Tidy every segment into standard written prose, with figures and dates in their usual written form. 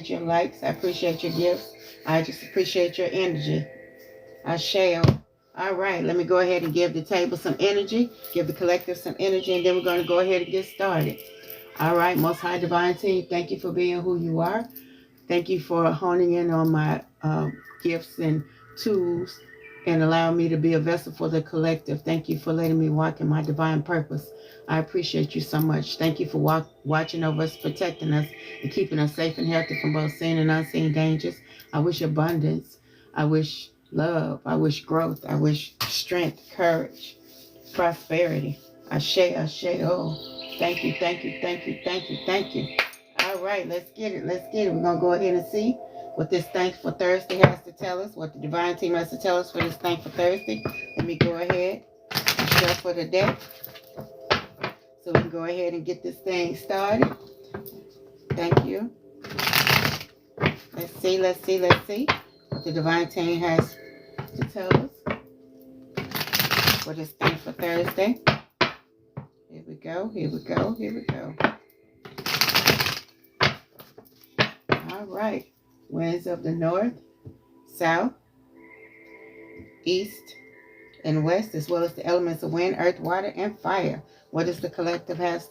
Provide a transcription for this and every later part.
your likes. I appreciate your gifts. I just appreciate your energy. I shall. All right, let me go ahead and give the table some energy, give the collective some energy, and then we're going to go ahead and get started. All right, Most High Divine Team, thank you for being who you are. Thank you for honing in on my gifts and tools and allowing me to be a vessel for the collective. Thank you for letting me walk in my divine purpose. I appreciate you so much. Thank you for watching over us, protecting us, and keeping us safe and healthy from both seen and unseen dangers. I wish abundance. I wish love. I wish growth. I wish strength, courage, prosperity. Ashe, ashe, oh. Thank you, thank you, thank you, thank you, thank you. All right, let's get it. Let's get it. We're going to go ahead and see what this Thankful Thursday has to tell us, what the Divine Team has to tell us for this Thankful Thursday. Let me go ahead and shuffle the deck so we can go ahead and get this thing started. Thank you. Let's see, let's see, let's see what the Divine Team has to tell us for this Thankful Thursday. Here we go, here we go, here we go. All right. Winds of the north, south, east, and west, as well as the elements of wind, earth, water, and fire. What does the collective has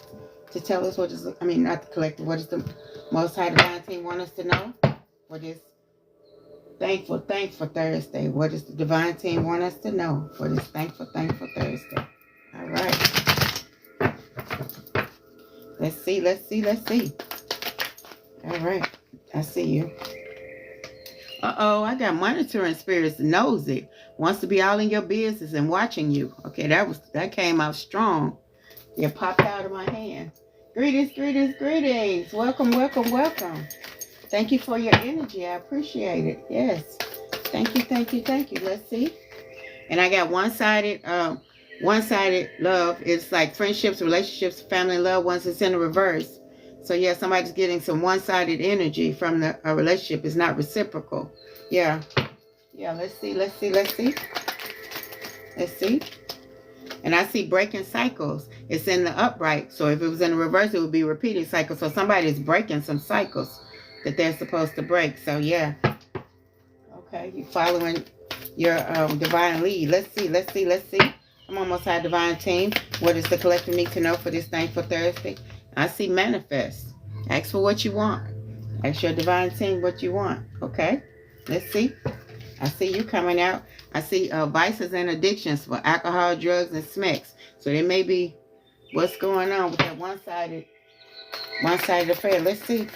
to tell us? What does not the collective, what does the Most High Divine Team want us to know for this Thankful Thursday? What does the Divine Team want us to know for this Thankful Thursday? All right. Let's see, let's see, let's see. All right. I see you. Uh-oh, I got monitoring spirits, nosy. Wants to be all in your business and watching you. Okay, that came out strong. It popped out of my hand. Greetings, greetings, greetings. Welcome, welcome, welcome. Thank you for your energy. I appreciate it. Yes. Thank you, thank you, thank you. Let's see. And I got one-sided love. It's like friendships, relationships, family, loved ones. It's in the reverse. So, yeah, somebody's getting some one-sided energy from the relationship. It's not reciprocal. Yeah. Yeah, let's see, let's see, let's see. Let's see. And I see breaking cycles. It's in the upright. So if it was in the reverse, it would be repeating cycles. So somebody's breaking some cycles that they're supposed to break. So, yeah. Okay, you're following your divine lead. Let's see, let's see, let's see. I'm almost at Divine Team. What does the collective need to know for this Thankful Thursday? I see manifest. Ask for what you want. Ask your Divine Team what you want. Okay? Let's see. I see you coming out. I see vices and addictions for alcohol, drugs, and smecks. So there may be what's going on with that one-sided affair. Let's see.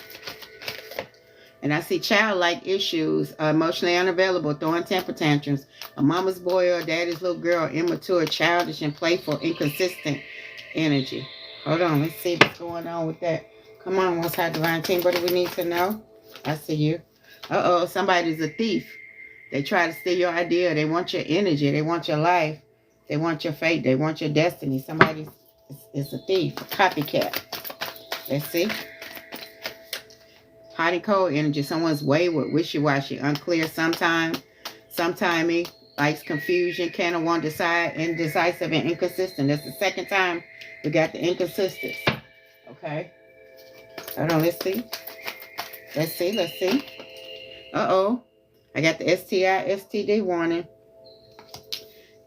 And I see childlike issues, emotionally unavailable, throwing temper tantrums, a mama's boy or a daddy's little girl, immature, childish, and playful, inconsistent energy. Hold on, let's see what's going on with that. Come on, Most High Divine Team, what do we need to know? I see you. Uh-oh, somebody's a thief. They try to steal your idea. They want your energy. They want your life. They want your fate. They want your destiny. Somebody is a thief, a copycat. Let's see. Hot and cold energy. Someone's wayward, wishy-washy, unclear sometimey, likes confusion, can't or won't decide, indecisive and inconsistent. That's the second time we got the inconsistence. Okay. Hold on, let's see. Let's see, let's see. Uh-oh. I got the STI, STD warning.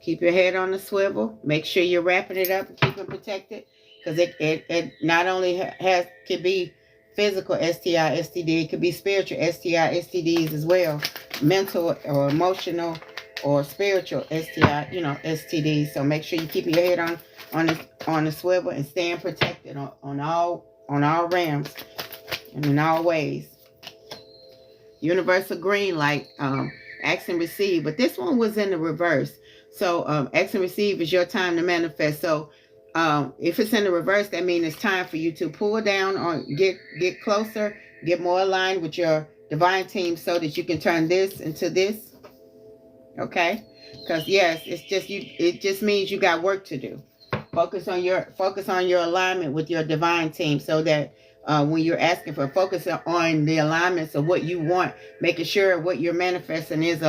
Keep your head on the swivel. Make sure you're wrapping it up and keep it protected. Because it not only could be physical STI, STD, it could be spiritual STI, STDs as well. Mental or emotional or spiritual STI, STDs. So make sure you keep your head on the swivel and staying protected on all realms and in all ways. Universal green light, ask and receive. But this one was in the reverse. So ask and receive is your time to manifest. So if it's in the reverse, that means it's time for you to pull down or get closer, get more aligned with your Divine Team so that you can turn this into this. Okay? Because yes, it just means you got work to do. Focus on your alignment with your Divine Team so that when you're asking for, focus on the alignments of what you want, making sure what you're manifesting is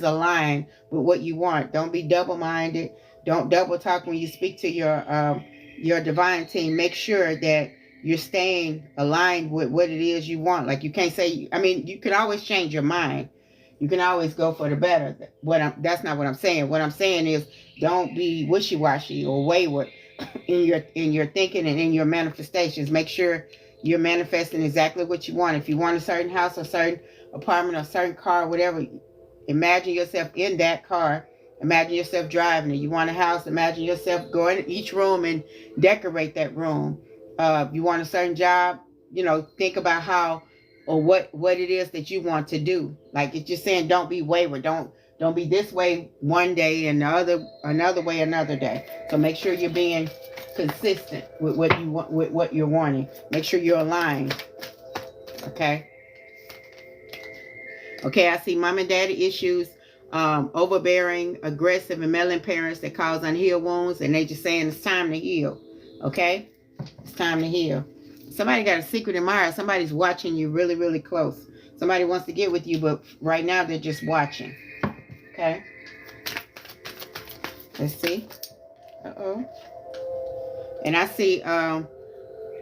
aligned with what you want. Don't be double-minded. Don't double talk when you speak to your Divine Team. Make sure that you're staying aligned with what it is you want. Like you can't say, I mean, you can always change your mind. You can always go for the better. That's not what I'm saying. What I'm saying is don't be wishy-washy or wayward in your thinking and in your manifestations. Make sure you're manifesting exactly what you want. If you want a certain house, a certain apartment, a certain car, whatever, imagine yourself in that car. Imagine yourself driving it. You want a house, imagine yourself going to each room and decorate that room. If you want a certain job, think about how or what it is that you want to do. Like it's just saying, don't be wayward. Don't be this way one day and another way another day. So make sure you're being consistent with what you want, with what you're wanting. Make sure you're aligned. Okay. Okay, I see mom and daddy issues, overbearing, aggressive, and meddling parents that cause unhealed wounds, and they just saying it's time to heal. Okay? It's time to heal. Somebody got a secret admirer. Somebody's watching you really, really close. Somebody wants to get with you, but right now they're just watching. Okay? Let's see. Uh-oh. And I see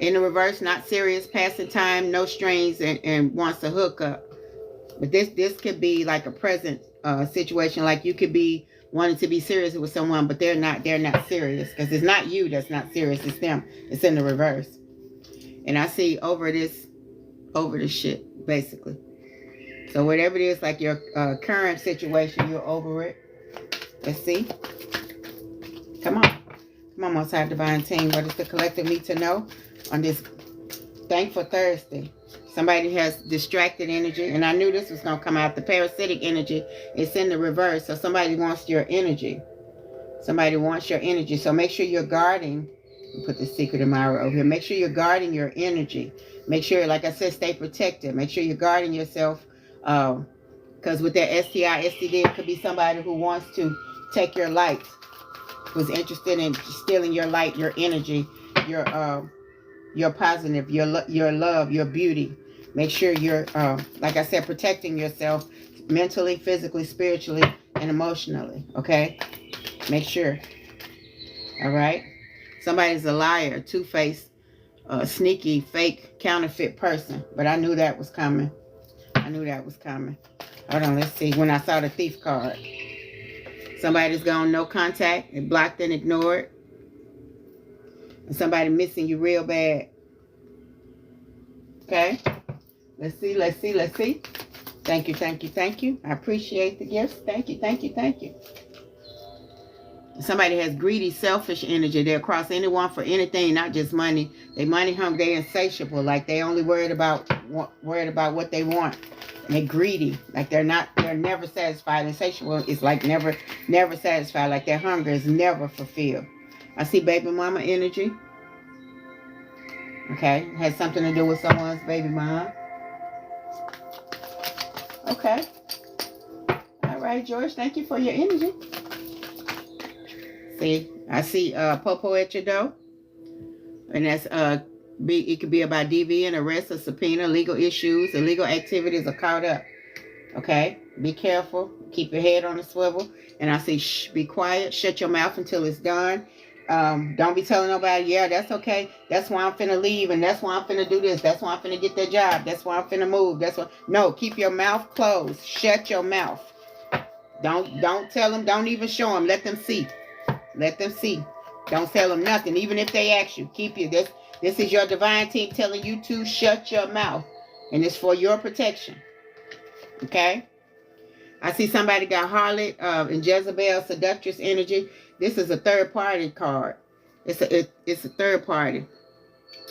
in the reverse, not serious, passing time, no strings, and wants to hook up. But this could be like a present situation. Like you could be wanting to be serious with someone, but they're not serious. Because it's not you that's not serious, it's them. It's in the reverse. And I see over this shit, basically. So whatever it is, like your current situation, you're over it. Let's see. Come on. Come on, Most High Divine Team. What does the collective need to know on this Thankful Thursday? Somebody has distracted energy, and I knew this was going to come out. The parasitic energy is in the reverse, so somebody wants your energy. Somebody wants your energy, so make sure you're guarding. Put the secret admirer over here. Make sure you're guarding your energy. Make sure, like I said, stay protected. Make sure you're guarding yourself, because with that STI, STD, it could be somebody who wants to take your light, who's interested in stealing your light, your energy, your positive, your love, your beauty. Make sure you're, like I said, protecting yourself mentally, physically, spiritually, and emotionally. Okay? Make sure. All right? Somebody's a liar, two-faced, sneaky, fake, counterfeit person. But I knew that was coming. I knew that was coming. Hold on, let's see. When I saw the thief card. Somebody's gone no contact, and blocked and ignored. And somebody missing you real bad. Okay? Let's see, let's see, let's see. Thank you, thank you, thank you. I appreciate the gifts. Thank you, thank you, thank you. Somebody has greedy, selfish energy. They'll cross anyone for anything, not just money. They money hungry, they're insatiable. Like they only worried about what they want. And they're greedy. Like they're never satisfied. Insatiable is like never satisfied. Like their hunger is never fulfilled. I see baby mama energy. Okay, has something to do with someone's baby mom. Okay. All right, George, thank you for your energy. See, I see Popo at your door. And that's it could be about DV, arrest, or subpoena, legal issues, illegal activities are caught up. Okay? Be careful. Keep your head on the swivel. And I see be quiet. Shut your mouth until it's done. Don't be telling nobody, yeah, that's okay. That's why I'm finna leave, and that's why I'm finna do this. That's why I'm finna get that job. That's why I'm finna move. No, keep your mouth closed. Shut your mouth. Don't tell them. Don't even show them. Let them see. Let them see. Don't tell them nothing, even if they ask you. Keep you. This is your divine team telling you to shut your mouth, and it's for your protection. Okay. I see somebody got harlot and Jezebel, seductress energy. This is a third party card. It's a third party.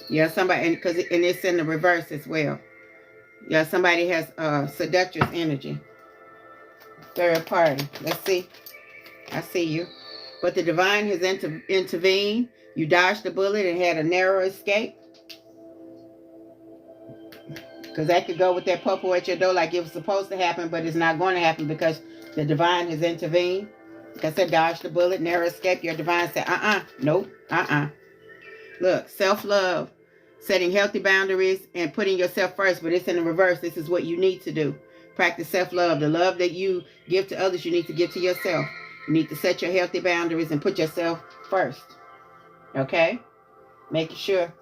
Yeah, somebody, and it's in the reverse as well. Yeah, somebody has seductress energy. Third party. Let's see. I see you. But the divine has intervened. You dodged the bullet and had a narrow escape. Because that could go with that purple at your door like it was supposed to happen, but it's not going to happen because the divine has intervened. Like I said, dodge the bullet, narrow escape. Your divine said, nope, Look, self-love, setting healthy boundaries and putting yourself first, but it's in the reverse. This is what you need to do. Practice self-love. The love that you give to others, you need to give to yourself. You need to set your healthy boundaries and put yourself first. Okay? Making sure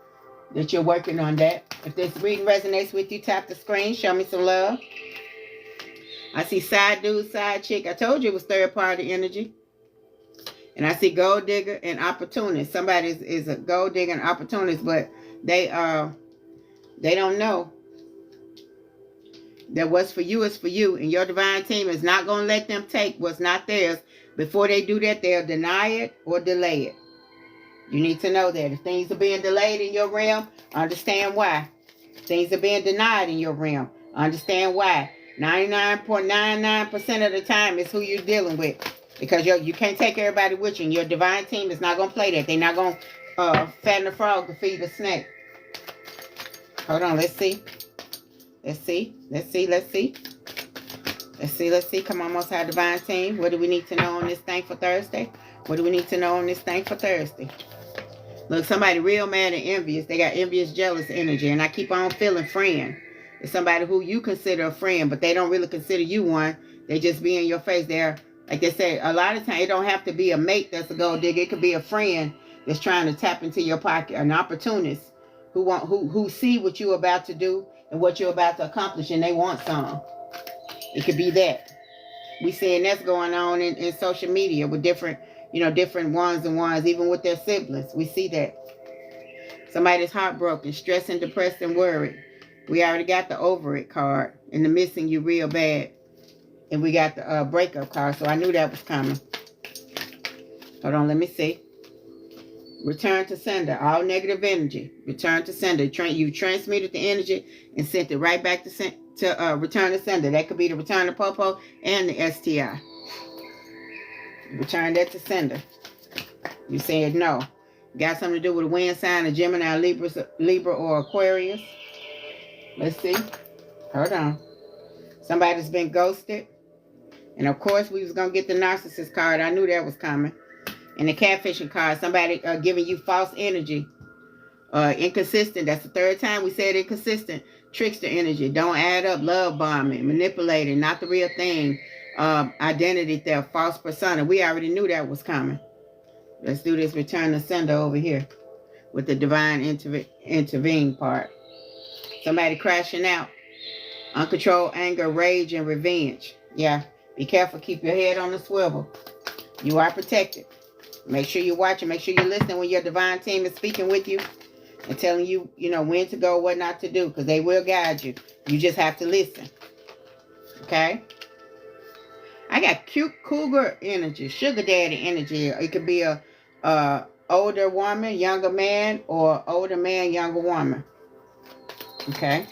that you're working on that. If this reading resonates with you, tap the screen. Show me some love. I see side dude, side chick. I told you it was third party energy. And I see gold digger and opportunist. Somebody is a gold digger and opportunist, but they don't know that what's for you is for you. And your divine team is not going to let them take what's not theirs. Before they do that, they'll deny it or delay it. You need to know that. If things are being delayed in your realm, understand why. Things are being denied in your realm. Understand why. 99.99% of the time is who you're dealing with. Because you can't take everybody with you. And your divine team is not going to play that. They're not going to fatten the frog to feed the snake. Hold on. Let's see. Let's see. Let's see. Let's see. Let's see. Let's see. Come on, Most High Divine Team. What do we need to know on this Thankful Thursday? What do we need to know on this Thankful Thursday? Look, somebody real mad and envious. They got envious, jealous energy. And I keep on feeling friend. It's somebody who you consider a friend, but they don't really consider you one. They just be in your face. They're, like they say, a lot of times it don't have to be a mate that's a gold digger. It could be a friend that's trying to tap into your pocket, an opportunist who see what you're about to do and what you're about to accomplish, and they want some. It could be that. We seeing that's going on in social media with different ones and ones, even with their siblings. We see that. Somebody's heartbroken, stressed and depressed and worried. We already got the over it card and the missing you real bad. And we got the breakup card, so I knew that was coming. Hold on, let me see. Return to sender, all negative energy. Return to sender. You transmitted the energy and sent it right back to return to sender. That could be the return to Popo and the STI. Return that to sender. You said no. Got something to do with a wind sign, a Gemini, Libra, or Aquarius. Let's see. Hold on. Somebody's been ghosted. And of course, we was going to get the narcissist card. I knew that was coming. And the catfishing card. Somebody giving you false energy. Inconsistent. That's the third time we said inconsistent. Trickster energy. Don't add up. Love bombing. Manipulating. Not the real thing. Identity theft. False persona. We already knew that was coming. Let's do this return to sender over here. With the divine intervene part. Somebody crashing out. Uncontrolled anger, rage, and revenge. Yeah. Be careful. Keep your head on the swivel. You are protected. Make sure you're watching. Make sure you're listening when your divine team is speaking with you and telling you, when to go, what not to do, because they will guide you. You just have to listen. Okay? I got cute cougar energy, sugar daddy energy. It could be a older woman, younger man, or older man, younger woman. Okay?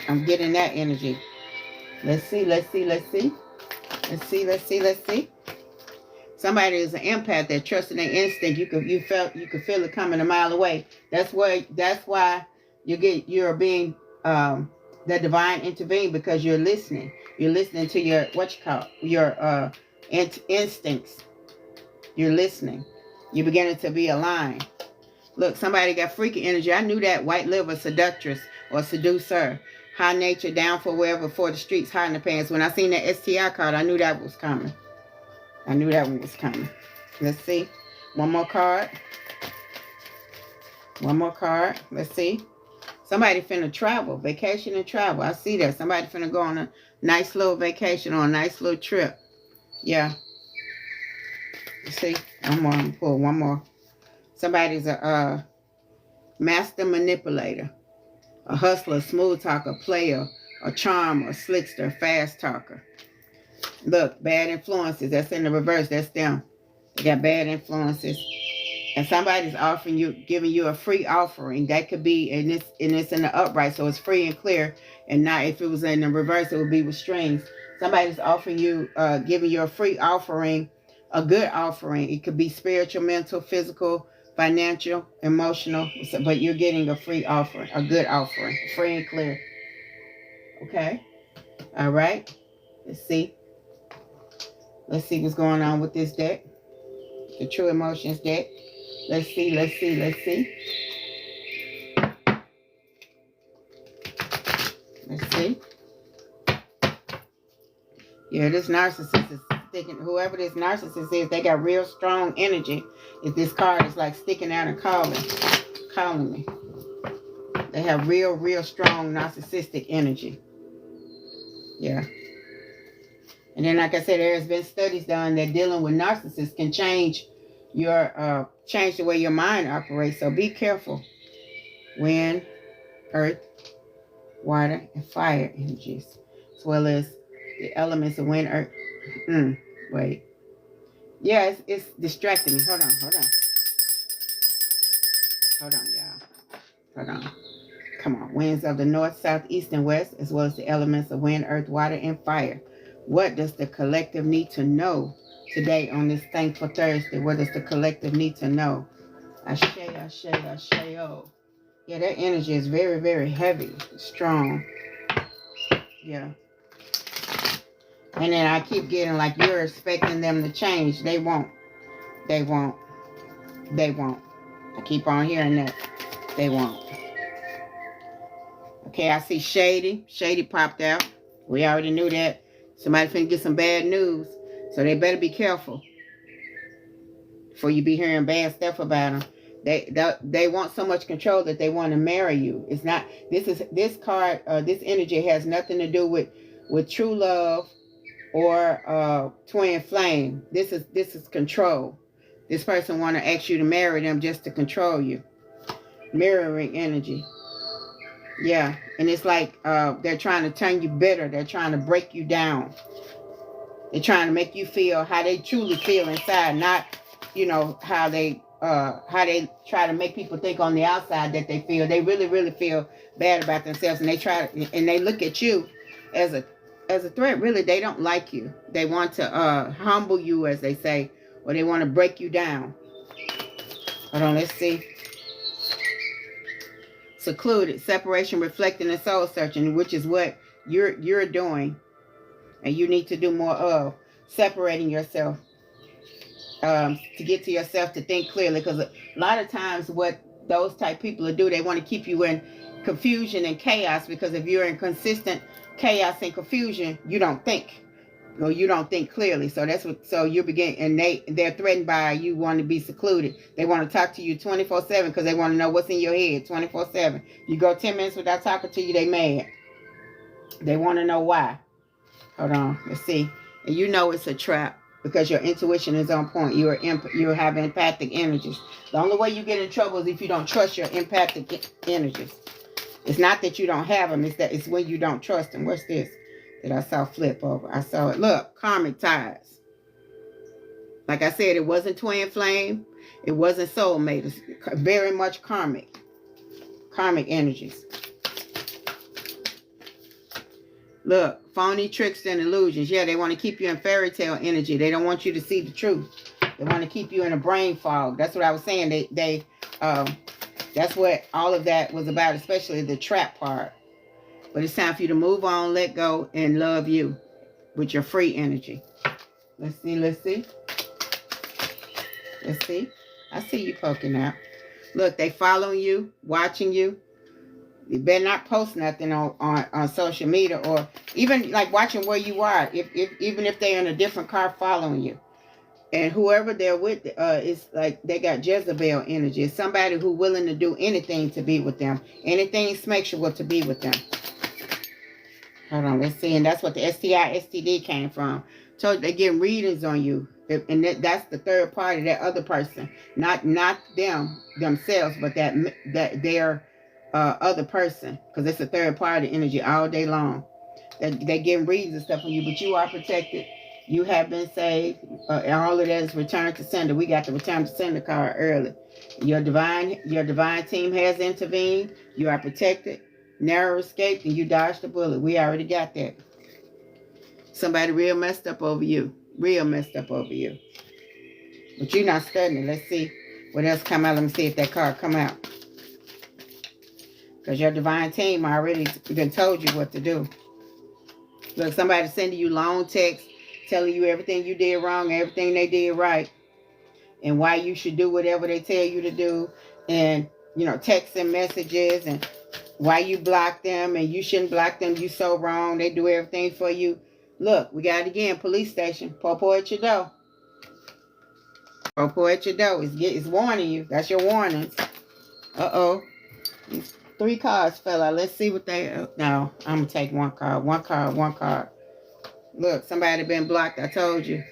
I'm getting that energy. Let's see, let's see, let's see. Let's see, let's see, let's see. Somebody is an empath that trusts in their instinct. You could feel it coming a mile away. That's why you're being the divine intervene, because you're listening. You're listening to your your instincts. You're listening. You're beginning to be aligned. Look, somebody got freaky energy. I knew that. White liver, seductress or seducer. High nature, down for wherever, for the streets, high in the pants. When I seen that STI card, I knew that was coming. I knew that one was coming. Let's see. One more card. One more card. Let's see. Somebody finna travel. Vacation and travel. I see that. Somebody finna go on a nice little vacation or a nice little trip. Yeah. Let's see. One more. I'm gonna pull one more. Somebody's a master manipulator. A hustler, smooth talker, player, a charmer, slickster, fast talker. Look, bad influences. That's in the reverse. That's them. They got bad influences. And somebody's giving you a free offering. That could be, and it's in the upright, so it's free and clear. And not, if it was in the reverse, it would be with strings. Somebody's offering you, giving you a free offering, a good offering. It could be spiritual, mental, physical, financial, emotional, but you're getting a free offering, a good offering, free and clear. Okay? All right? Let's see. Let's see what's going on with this deck. The True Emotions deck. Let's see, let's see, let's see. Let's see. Yeah, this narcissist is sticking. Whoever this narcissist is, they got real strong energy. If this card is like sticking out and calling me. They have real, real strong narcissistic energy. Yeah. And then, like I said, there has been studies done that dealing with narcissists can change change the way your mind operates. So be careful. Wind, earth, water, and fire energies, as well as the elements of wind, earth. Wait. Yeah, it's distracting me. Hold on, y'all. Hold on. Come on. Winds of the north, south, east, and west, as well as the elements of wind, earth, water, and fire. What does the collective need to know today on this Thankful Thursday? What does the collective need to know? Ashe, ashe, ashe, oh. Yeah, that energy is very, very heavy, strong. Yeah. And then I keep getting like you're expecting them to change. They won't. They won't. They won't. I keep on hearing that. They won't. Okay, I see Shady. Shady popped out. We already knew that. Somebody's finna get some bad news. So they better be careful before you be hearing bad stuff about them. They want so much control that they want to marry you. It's not, this card, this energy has nothing to do with true love or twin flame. This is control. This person want to ask you to marry them just to control you. Mirroring energy. Yeah, and it's like they're trying to turn you bitter. They're trying to break you down. They're trying to make you feel how they truly feel inside, not, how they try to make people think on the outside that they feel. They really, really feel bad about themselves, and they look at you as a threat. Really, they don't like you. They want to humble you, as they say, or they want to break you down. Hold on, let's see. Secluded, separation, reflecting, and soul searching, which is what you're doing, and you need to do more of. Separating yourself to get to yourself, to think clearly, because a lot of times what those type people do, they want to keep you in confusion and chaos, because if you're in consistent chaos and confusion, you don't think, or you don't think clearly. So you begin, and they're threatened by you wanting to be secluded. They want to talk to you 24/7 because they want to know what's in your head 24/7. You go 10 minutes without talking to you, they mad. They want to know why. Hold on, let's see. And it's a trap, because your intuition is on point. You have empathic energies. The only way you get in trouble is if you don't trust your empathic energies. It's not that you don't have them. It's when you don't trust them. What's this that I saw flip over? I saw it. Look, karmic ties. Like I said, it wasn't twin flame. It wasn't soulmate. It's very much karmic. Karmic energies. Look, phony, trickster, and illusions. Yeah, they want to keep you in fairy tale energy. They don't want you to see the truth. They want to keep you in a brain fog. That's what I was saying. That's what all of that was about, especially the trap part. But it's time for you to move on, let go, and love you with your free energy. Let's see. I see you poking out. Look, they following you, watching you. You better not post nothing on social media, or even like watching where you are. Even if they're in a different car following you, and whoever they're with is like they got Jezebel energy. It's somebody who's willing to do anything to be with them, anything sexual to be with them. Hold on, let's see. And that's what the STI, STD came from. So they're getting readings on you, and that's the third party, that other person, not them themselves, but that their other person, because it's a third party energy all day long. They getting readings and stuff on you, but you are protected. You have been saved. And all of that is return to sender. We got the return to sender card early. Your divine team has intervened. You are protected. Narrow escape, and you dodged the bullet. We already got that. Somebody real messed up over you. Real messed up over you. But you're not studying it. Let's see what else come out. Let me see if that card come out. Because your divine team already been told you what to do. Look, somebody sending you long texts telling you everything you did wrong, everything they did right, and why you should do whatever they tell you to do, and texts and messages, and why you block them, and you shouldn't block them, you so wrong, they do everything for you. Look, we got it again, police station, popo at your door. Popo at your door. It's warning you. That's your warnings. Uh-oh. 3 cards fell out. Let's see what they... No, I'm going to take 1 card. 1 card, 1 card. Look, somebody been blocked. I told you.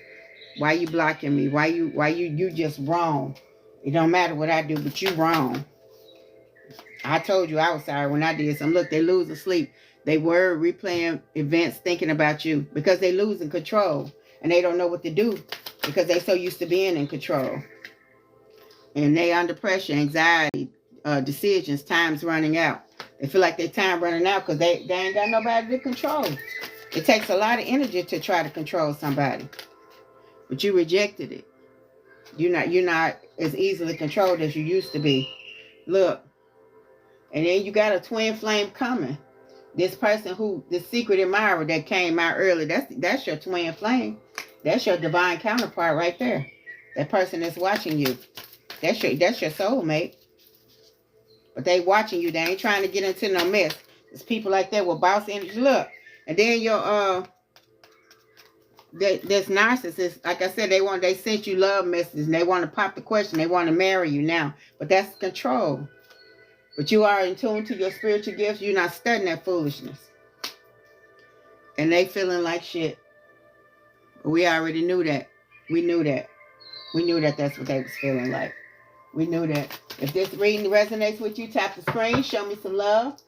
Why you blocking me? Why you just wrong? It don't matter what I do, but you wrong. I told you I was sorry when I did some. Look, they losing sleep. They were replaying events thinking about you because they losing control. And they don't know what to do because they so used to being in control. And they under pressure, anxiety, decisions, time's running out. They feel like their time running out because they ain't got nobody to control. It takes a lot of energy to try to control somebody. But you rejected it. You're not as easily controlled as you used to be. Look. And then you got a twin flame coming. This person who, the secret admirer that came out early, that's your twin flame. That's your divine counterpart right there. That person that's watching you. That's your soulmate. But they watching you. They ain't trying to get into no mess. There's people like that with boss energy. Look. And then your this narcissist, like I said, they sent you love messages and they want to pop the question. They want to marry you now. But that's control. But you are in tune to your spiritual gifts. You're not studying that foolishness. And they feeling like shit. But we already knew that. We knew that. We knew that that's what they was feeling like. We knew that. If this reading resonates with you, tap the screen. Show me some love.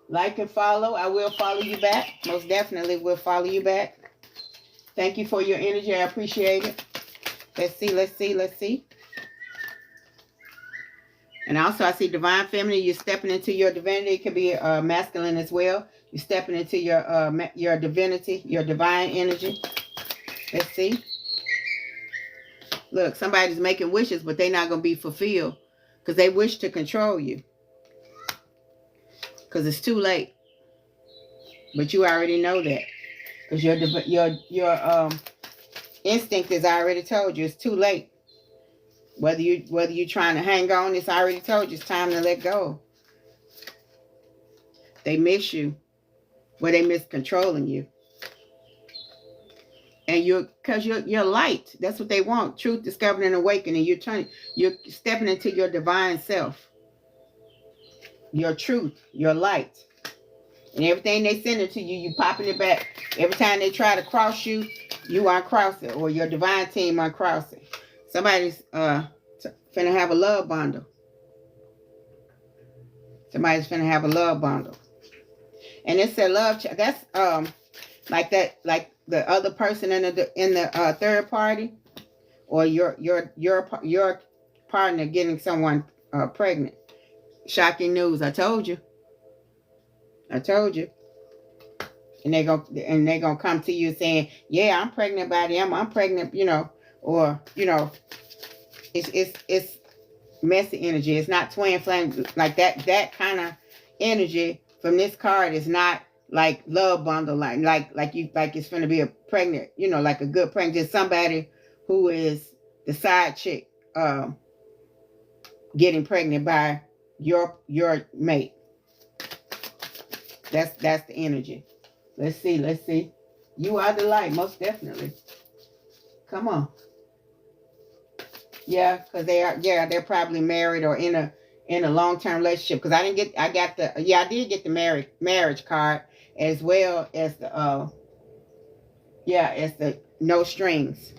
Like and follow. I will follow you back. Most definitely will follow you back. Thank you for your energy. I appreciate it. Let's see. Let's see. Let's see. And also, I see divine feminine. You're stepping into your divinity. It could be masculine as well. You're stepping into your divinity, your divine energy. Let's see. Look, somebody's making wishes, but they're not going to be fulfilled because they wish to control you. Because it's too late. But you already know that. Because your instinct has already told you it's too late. Whether you're trying to hang on, it's already told you it's time to let go. They miss you. Well, they miss controlling you. And because you're light. That's what they want. Truth, discovery, and awakening. You're stepping into your divine self. Your truth, your light. And everything they send it to you, you popping it back. Every time they try to cross you, you uncross it. Or your divine team uncross it. Somebody's finna have a love bundle. Somebody's finna have a love bundle. And it's a love, that's like that, like the other person in the third party, or your partner getting someone pregnant. Shocking news. I told you. I told you. And they're gonna come to you saying, yeah, I'm pregnant by them. I'm pregnant, or it's messy energy. It's not twin flame like that. That kind of energy from this card is not like love bundle, like it's gonna be a pregnant, like a good pregnant. Just somebody who is the side chick, getting pregnant by your mate. That's the energy. Let's see. You are the light, most definitely. Come on. Yeah, because they're probably married or in a long-term relationship. Because I did get the marriage card as well as the no strings.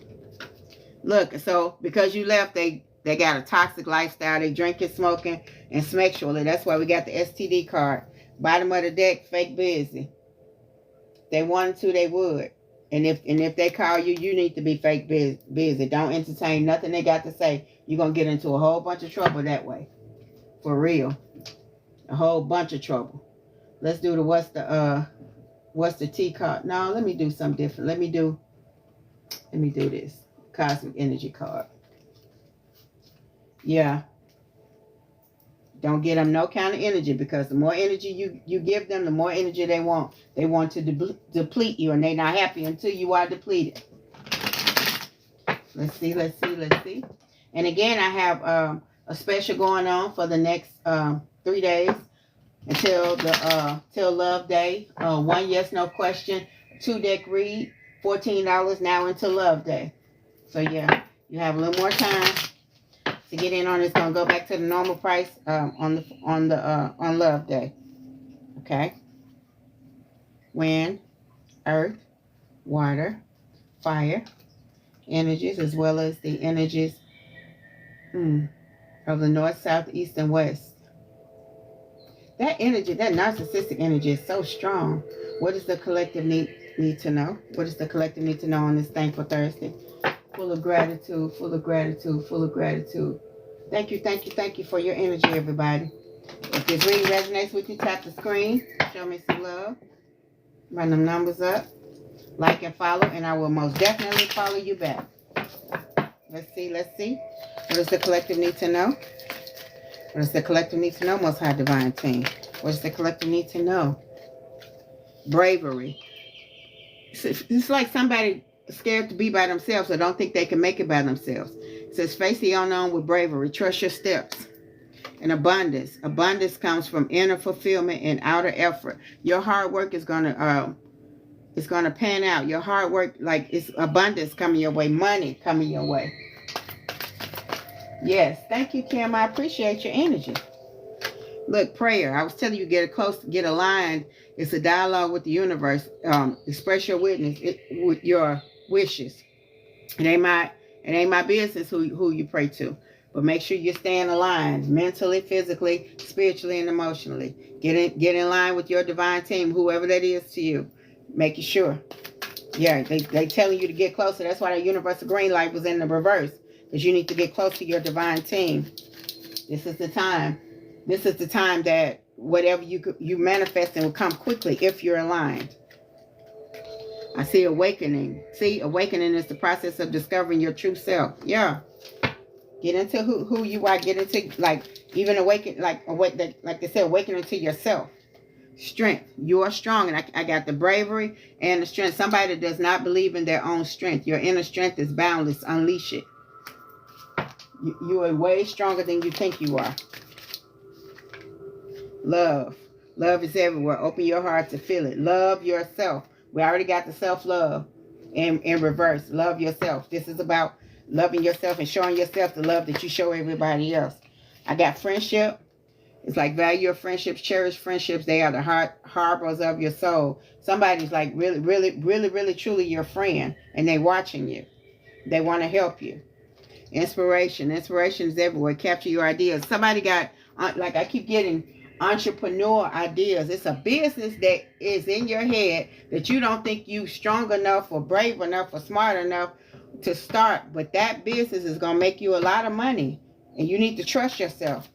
Look, so because you left, they got a toxic lifestyle. They drinking, smoking, and sexually. That's why we got the STD card. Bottom of the deck, fake busy. If they wanted to, they would. And if they call you, you need to be fake busy. Don't entertain nothing they got to say. You're going to get into a whole bunch of trouble that way. For real. A whole bunch of trouble. Let's do what's the T card? No, let me do something different. Let me do this. Cosmic energy card. Yeah. Don't get them no kind of energy, because the more energy you give them, the more energy they want. They want to deplete you, and they're not happy until you are depleted. Let's see. And again, I have a special going on for the next 3 days until till Love Day. 1 yes, no question, 2 deck read, $14 now until Love Day. So yeah, you have a little more time. To get in on it's gonna go back to the normal price on Love Day. Okay. Wind, earth, water, fire energies, as well as the energies of the north, south, east, and west. That energy, that narcissistic energy is so strong. What does the collective need to know? What does the collective need to know on this Thankful Thursday? Full of gratitude, full of gratitude, full of gratitude. Thank you, thank you, thank you for your energy, everybody. If this reading resonates with you, tap the screen. Show me some love. Run them numbers up. Like and follow, and I will most definitely follow you back. Let's see, let's see. What does the collective need to know? What does the collective need to know, Most High Divine Team? What does the collective need to know? Bravery. It's like somebody scared to be by themselves or don't think they can make it by themselves. It says, face the unknown with bravery. Trust your steps. And abundance. Abundance comes from inner fulfillment and outer effort. Your hard work is going to pan out. Your hard work, like it's abundance coming your way. Money coming your way. Yes. Thank you, Kim. I appreciate your energy. Look, prayer. I was telling you, get close, get aligned. It's a dialogue with the universe. Express your witness with your wishes. It ain't my business who you pray to, but make sure you're staying aligned mentally, physically, spiritually, and emotionally. Get in line with your divine team, whoever that is to you. Make it sure. Yeah, they telling you to get closer. That's why the universal green light was in the reverse, because you need to get close to your divine team. This is the time. This is the time that whatever you manifesting will come quickly if you're aligned. I see awakening. See, awakening is the process of discovering your true self. Yeah. Get into who you are. Get into, like, even awaken, like they said, awakening to yourself. Strength. You are strong. And I got the bravery and the strength. Somebody that does not believe in their own strength. Your inner strength is boundless. Unleash it. You are way stronger than you think you are. Love. Love is everywhere. Open your heart to feel it. Love yourself. We already got the self-love in reverse. Love yourself. This is about loving yourself and showing yourself the love that you show everybody else. I got friendship. It's like value your friendships, cherish friendships. They are the harbors of your soul. Somebody's like really, truly your friend, and they watching you. They want to help you. Inspiration. Inspiration is everywhere. Capture your ideas. Somebody got, like I keep getting, entrepreneur ideas. It's a business that is in your head that you don't think you strong enough or brave enough or smart enough to start, but that business is going to make you a lot of money, and you need to trust yourself.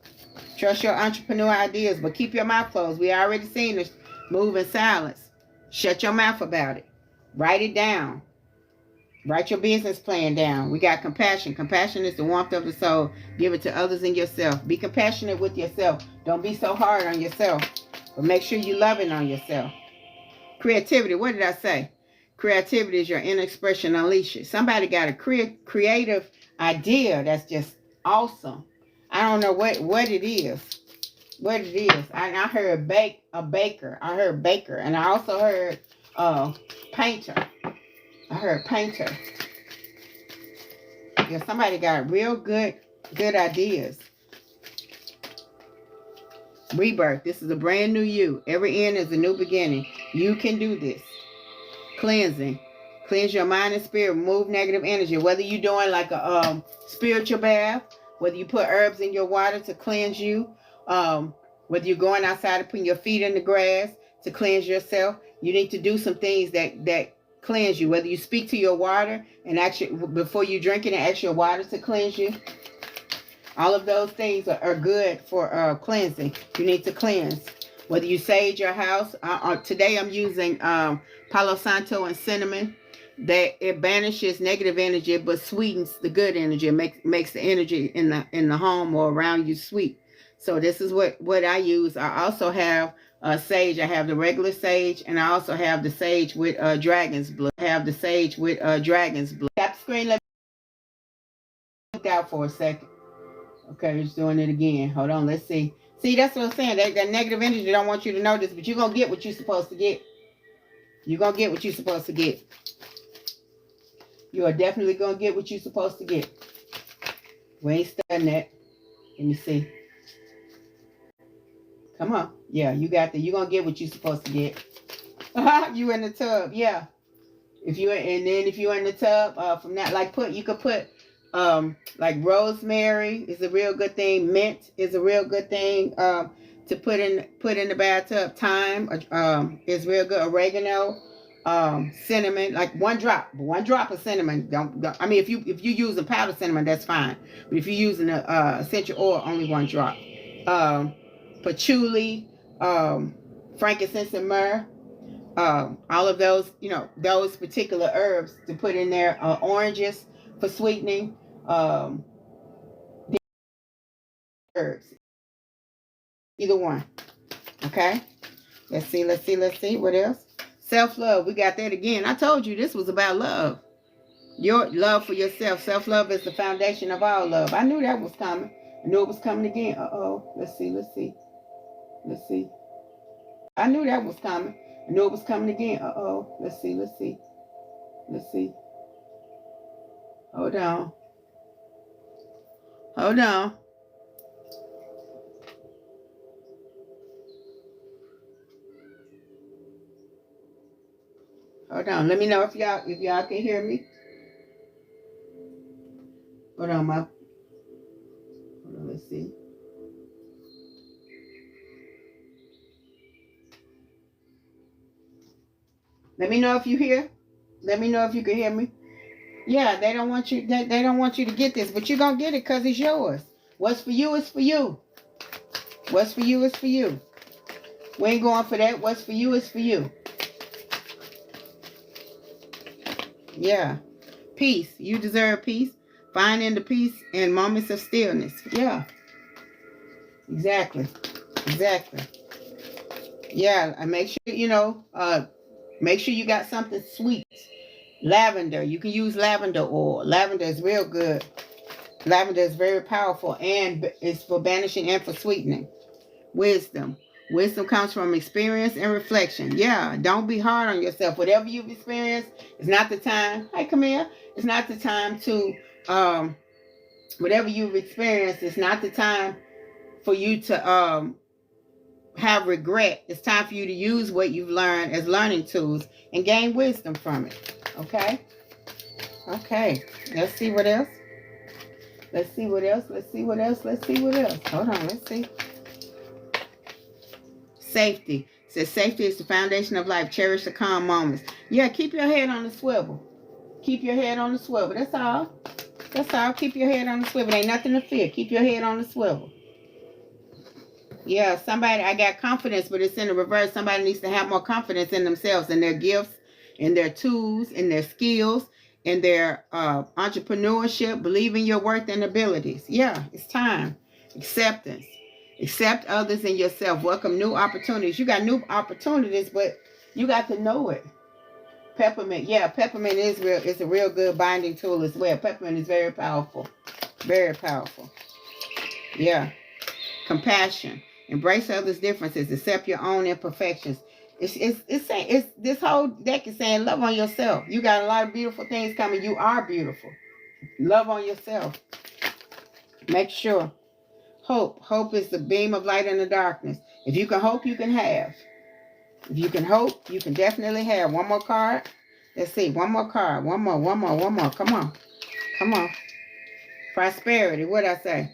Trust your entrepreneur ideas, but keep your mouth closed. We already seen this. Move in silence. Shut your mouth about it. Write it down. Write your business plan down. We got compassion. Compassion is the warmth of the soul. Give it to others and yourself. Be compassionate with yourself. Don't be so hard on yourself, but make sure you love it on yourself. Creativity. What did I say? Creativity is your inner expression. Unleash it. Somebody got a creative idea that's just awesome. I don't know what it is. What it is. I heard a baker. I heard baker. And I also heard painter. I heard painter. Yeah, somebody got real good ideas. Rebirth. This is a brand new you. Every end is a new beginning. You can do this. Cleansing. Cleanse your mind and spirit. Remove negative energy. Whether you're doing like a spiritual bath, whether you put herbs in your water to cleanse you, whether you're going outside and putting your feet in the grass to cleanse yourself, you need to do some things that cleanse you. Whether you speak to your water and actually before you drink it and ask your water to cleanse you. All of those things are good for cleansing. You need to cleanse. Whether you sage your house. Today I'm using Palo Santo and cinnamon. It banishes negative energy but sweetens the good energy. It makes the energy in the home or around you sweet. So this is what I use. I also have sage. I have the regular sage, and I also have the sage with dragon's blood. Tap the screen. Let me look out for a second. Okay, just doing it again. Hold on, let's see. See, that's what I'm saying. That negative energy don't want you to know this, but you're going to get what you're supposed to get. You're going to get what you're supposed to get. You are definitely going to get what you're supposed to get. We ain't studying that. Let me see. Come on. Yeah, you got that. You're going to get what you're supposed to get. You in the tub. Yeah. If you're in the tub, from that, like you could put like rosemary is a real good thing. Mint is a real good thing to put in the bathtub. Thyme is real good. Oregano, cinnamon, like one drop of cinnamon. Don't I mean if you use a powdered cinnamon, that's fine. But if you're using a essential oil, only one drop. Patchouli, frankincense and myrrh. All of those, those particular herbs to put in there. Oranges for sweetening. Herbs. Either one. Okay. Let's see. What else? Self-love. We got that again. I told you this was about love. Your love for yourself. Self-love is the foundation of all love. I knew that was coming. I knew it was coming again. Let's see. I knew that was coming. I knew it was coming again. Let's see. Hold on. Hold on. Let me know if y'all can hear me. Hold on, let's see. Let me know if you hear. Let me know if you can hear me. Yeah, they don't want you. They don't want you to get this, but you're gonna get it because it's yours. What's for you is for you. What's for you is for you. We ain't going for that. What's for you is for you. Yeah, peace. You deserve peace. Finding the peace in moments of stillness. Yeah, exactly. Yeah, and make sure make sure you got something sweet. Lavender. You can use lavender oil. Lavender is real good. Lavender is very powerful and it's for banishing and for sweetening. Wisdom. Wisdom comes from experience and reflection. Yeah, don't be hard on yourself. Whatever you've experienced, it's not the time. Hey, come here. It's not the time to, whatever you've experienced, it's not the time for you to have regret. It's time for you to use what you've learned as learning tools and gain wisdom from it. Okay? Let's see what else. Hold on, let's see. Safety. It says safety is the foundation of life. Cherish the calm moments. Yeah, keep your head on the swivel. That's all. Keep your head on the swivel. Ain't nothing to fear. Keep your head on the swivel. Yeah, I got confidence, but it's in the reverse. Somebody needs to have more confidence in themselves and their gifts, in their tools, in their skills, in their entrepreneurship. Believe in your worth and abilities. Yeah, it's time. Acceptance. Accept others and yourself. Welcome new opportunities. You got new opportunities, but you got to know it. Peppermint. Yeah, peppermint is real. It's a real good binding tool as well. Peppermint is very powerful. Very powerful. Yeah. Compassion. Embrace others' differences. Accept your own imperfections. It's saying this whole deck is saying love on yourself. You got a lot of beautiful things coming. You are beautiful. Love on yourself. Make sure. Hope is the beam of light in the darkness. If you can hope, you can have. If you can hope, you can definitely have. One more card. Let's see. One more card. One more. Come on. Prosperity. What'd I say?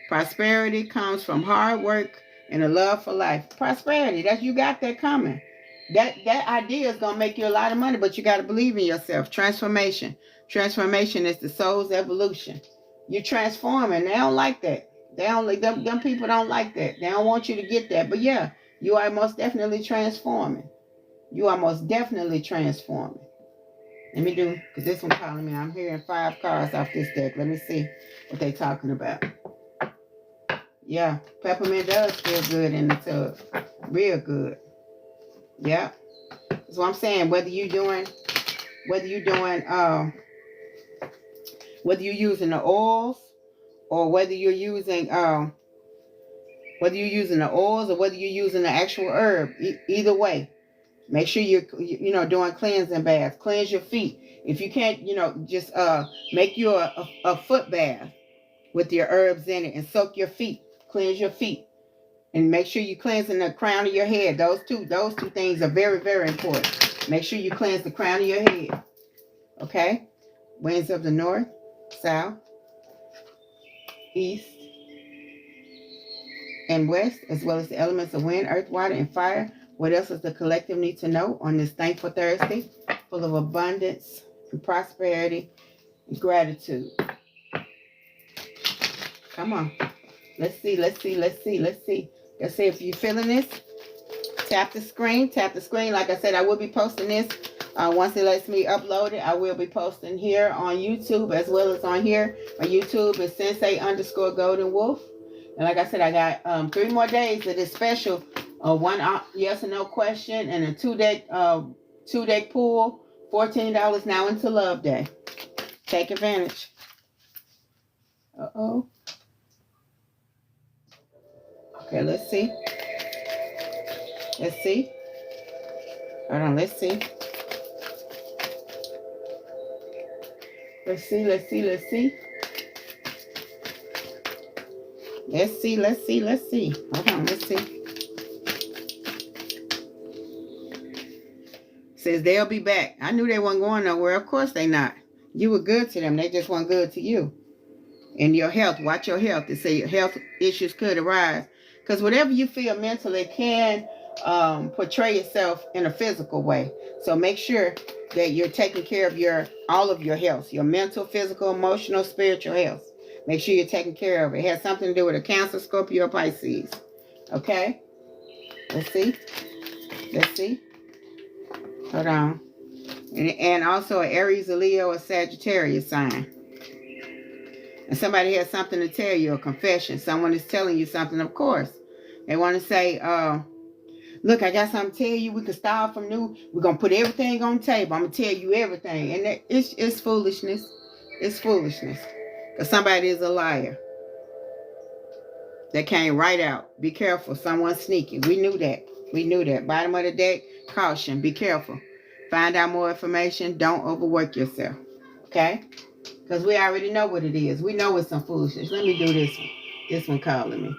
Prosperity comes from hard work and a love for life. Prosperity. You got that coming. That idea is going to make you a lot of money, but you got to believe in yourself. Transformation. Transformation is the soul's evolution. You're transforming. They don't like that. Them people don't like that. They don't want you to get that. But yeah, you are most definitely transforming. Let me do, because this one calling me. I'm hearing 5 cards off this deck. Let me see what they're talking about. Yeah, peppermint does feel good in the tub. Real good. Yeah. That's what I'm saying. Whether you're using the oils, or whether you're using the oils, or whether you're using the actual herb, either way, make sure you're doing cleansing baths. Cleanse your feet. If you can't, just make you a foot bath. with your herbs in it, and soak your feet. Cleanse your feet. And make sure you cleansing the crown of your head. Those two things are very, very important. Make sure you cleanse the crown of your head. Okay? Winds of the north, south, east, and west, as well as the elements of wind, earth, water, and fire. What else does the collective need to know on this thankful Thursday, full of abundance and prosperity and gratitude? Come on. Let's see. Let's see if you're feeling this. Tap the screen. Like I said, I will be posting this. Once it lets me upload it, I will be posting here on YouTube as well as on here. My YouTube is Sensei_Golden Wolf. And like I said, I got 3 more days of this special. One yes or no question and a 2-deck pool. $14 now into Love Day. Take advantage. Uh-oh. Okay, let's see. Hold on, let's see. Let's see. Hold on, let's see. Says they'll be back. I knew they weren't going nowhere. Of course they not. You were good to them. They just weren't good to you. And your health. Watch your health. They say health issues could arise. Because whatever you feel mentally can portray itself in a physical way. So make sure that you're taking care of all of your health. Your mental, physical, emotional, spiritual health. Make sure you're taking care of it. It has something to do with a Cancer, Scorpio, or Pisces. Okay? Let's see. Hold on. And also an Aries, a Leo, a Sagittarius sign. And somebody has something to tell you, a confession. Someone is telling you something, of course. They want to say, look, I got something to tell you. We can start from new. We're going to put everything on the table. I'm going to tell you everything. And it's foolishness. It's foolishness. Because somebody is a liar. They came right out. Be careful. Someone's sneaky. We knew that. Bottom of the deck, caution. Be careful. Find out more information. Don't overwork yourself. Okay? Because we already know what it is. We know it's some foolishness. Let me do this one. This one calling me.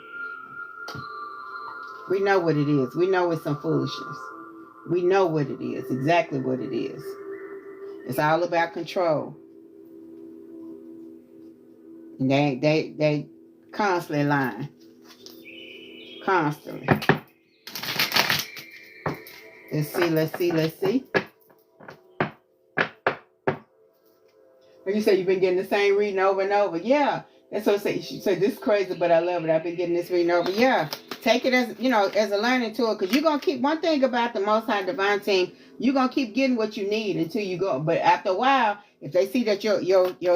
We know what it is. We know it's some foolishness. We know what it is. Exactly what it is. It's all about control. And they constantly lying. Constantly. Let's see. When you say you've been getting the same reading over and over, yeah. That's what I say. She said, this is crazy, but I love it. I've been getting this reading over. Yeah. Take it as, as a learning tool. Because you're going to keep, one thing about the Most High Divine Team, you're going to keep getting what you need until you go. But after a while, if they see that your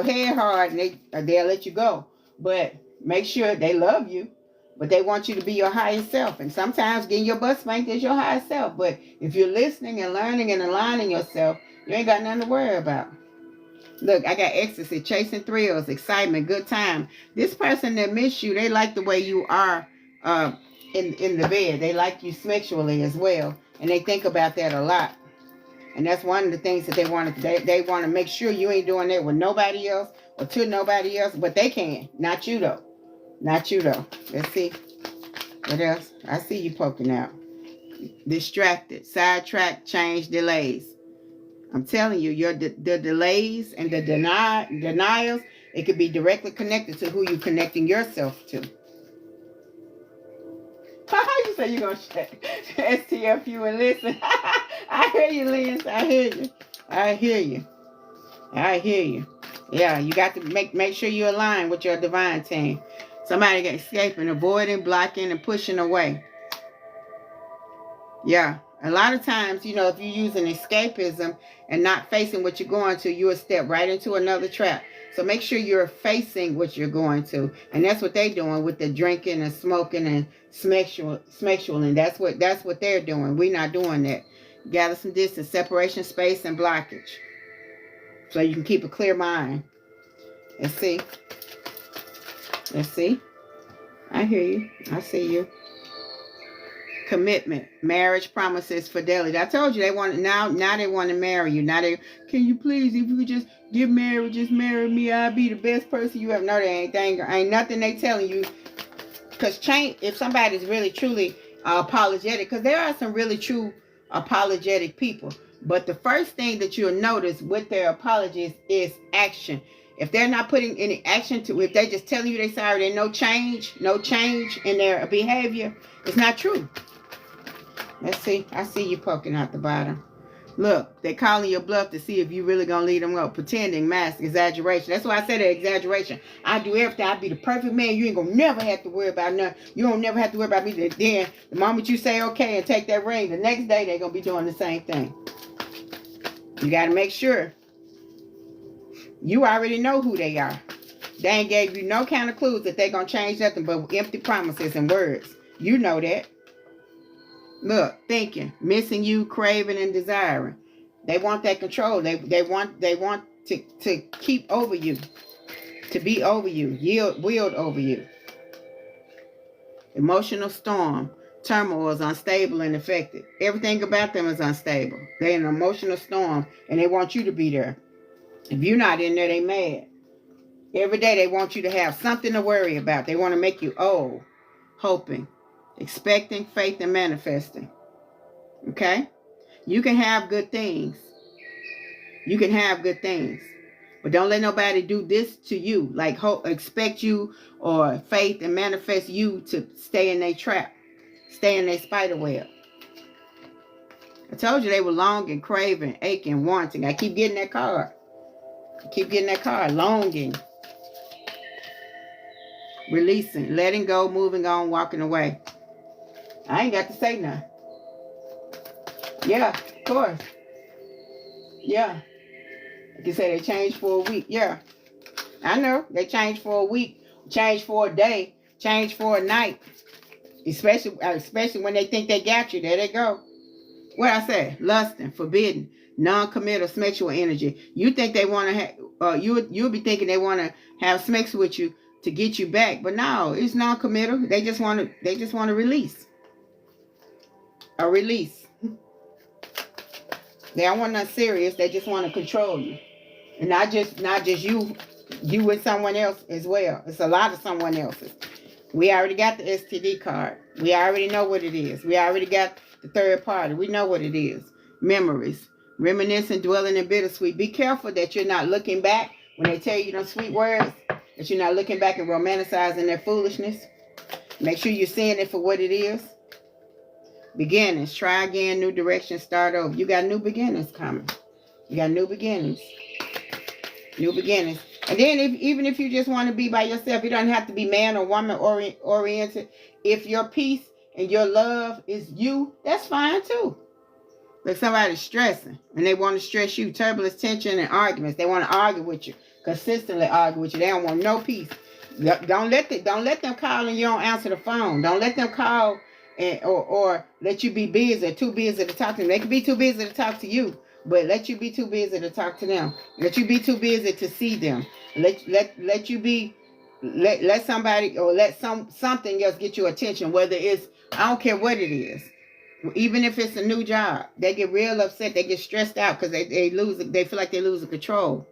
head hard, they'll let you go. But make sure they love you. But they want you to be your highest self. And sometimes getting your butt spanked is your highest self. But if you're listening and learning and aligning yourself, you ain't got nothing to worry about. Look, I got ecstasy, chasing thrills, excitement, good time. This person that missed you, they like the way you are in the bed. They like you sexually as well. And they think about that a lot. And that's one of the things that they want to make sure you ain't doing that with nobody else or to nobody else. But they can. Not you, though. Not you, though. Let's see. What else? I see you poking out. Distracted, sidetracked, change, delays. I'm telling you, the delays and the denials, it could be directly connected to who you're connecting yourself to. You say you're going to STFU and listen. I hear you, Liz. I hear you. Yeah, you got to make sure you align with your divine team. Somebody got escaping, avoiding, blocking, and pushing away. Yeah. A lot of times, if you're using escapism and not facing what you're going to, you will step right into another trap. So make sure you're facing what you're going to. And that's what they're doing with the drinking and smoking and sexualing. That's what they're doing. We're not doing that. Gather some distance, separation, space, and blockage. So you can keep a clear mind. Let's see. I hear you. I see you. Commitment, marriage promises, fidelity. I told you they want now they want to marry you. Now they, can you please, if you could just get married, just marry me, I'll be the best person you ever. No, they ain't nothing they telling you. Because change, if somebody's really truly apologetic, because there are some really true apologetic people. But the first thing that you'll notice with their apologies is action. If they're not putting any action to, if they're just telling you they're sorry, there's no change in their behavior, it's not true. Let's see. I see you poking out the bottom. Look, they're calling your bluff to see if you really gonna lead them up. Pretending, mask, exaggeration. That's why I said exaggeration. I do everything. I be the perfect man. You ain't gonna never have to worry about nothing. You don't never have to worry about me. Then the moment you say okay and take that ring, the next day they're gonna be doing the same thing. You gotta make sure you already know who they are. They ain't gave you no kind of clues that they're gonna change nothing but empty promises and words. You know that. Look, thinking, missing you, craving, and desiring. They want that control. They want to keep over you, to be over you, wield over you. Emotional storm, turmoil is unstable and affected. Everything about them is unstable. They're in an emotional storm, and they want you to be there. If you're not in there, they mad. Every day they want you to have something to worry about. They want to make you old, hoping, expecting, faith, and manifesting. Okay? You can have good things. You can have good things. But don't let nobody do this to you. Like expect you or faith and manifest you to stay in their trap. Stay in their spider web. I told you they were longing, craving, aching, wanting. I keep getting that card. Longing. Releasing, letting go, moving on, walking away. I ain't got to say nothing. Yeah, of course. Yeah. Like you say, they changed for a week. Yeah. I know. They changed for a week, changed for a day, changed for a night. Especially when they think they got you. There they go. What I say? Lusting, forbidden, non-committal sexual energy. You think they want to have, you'll be thinking they want to have sex with you to get you back. But no, it's non-committal. They just want to release. A release. They don't want nothing serious. They just want to control you. And not just you with someone else as well. It's a lot of someone else's. We already got the STD card. We already know what it is. We already got the third party. We know what it is. Memories. Reminiscing, dwelling in bittersweet. Be careful that you're not looking back when they tell you those sweet words. That you're not looking back and romanticizing their foolishness. Make sure you're seeing it for what it is. Beginnings. Try again. New direction. Start over. You got new beginnings coming. You got new beginnings. New beginnings. And then even if you just want to be by yourself, you don't have to be man or woman oriented. If your peace and your love is you, that's fine too. Like somebody's stressing and they want to stress you. Turbulence, tension, and arguments. They want to argue with you. Consistently argue with you. They don't want no peace. Don't let them call and you don't answer the phone. Don't let them call or let you be busy or too busy to talk to them. They can be too busy to talk to you, but let you be too busy to talk to them. Let you be too busy to see them. Let you be let somebody or let something else get your attention. Whether it's, I don't care what it is. Even if it's a new job, they get real upset. They get stressed out because they feel like they're losing control.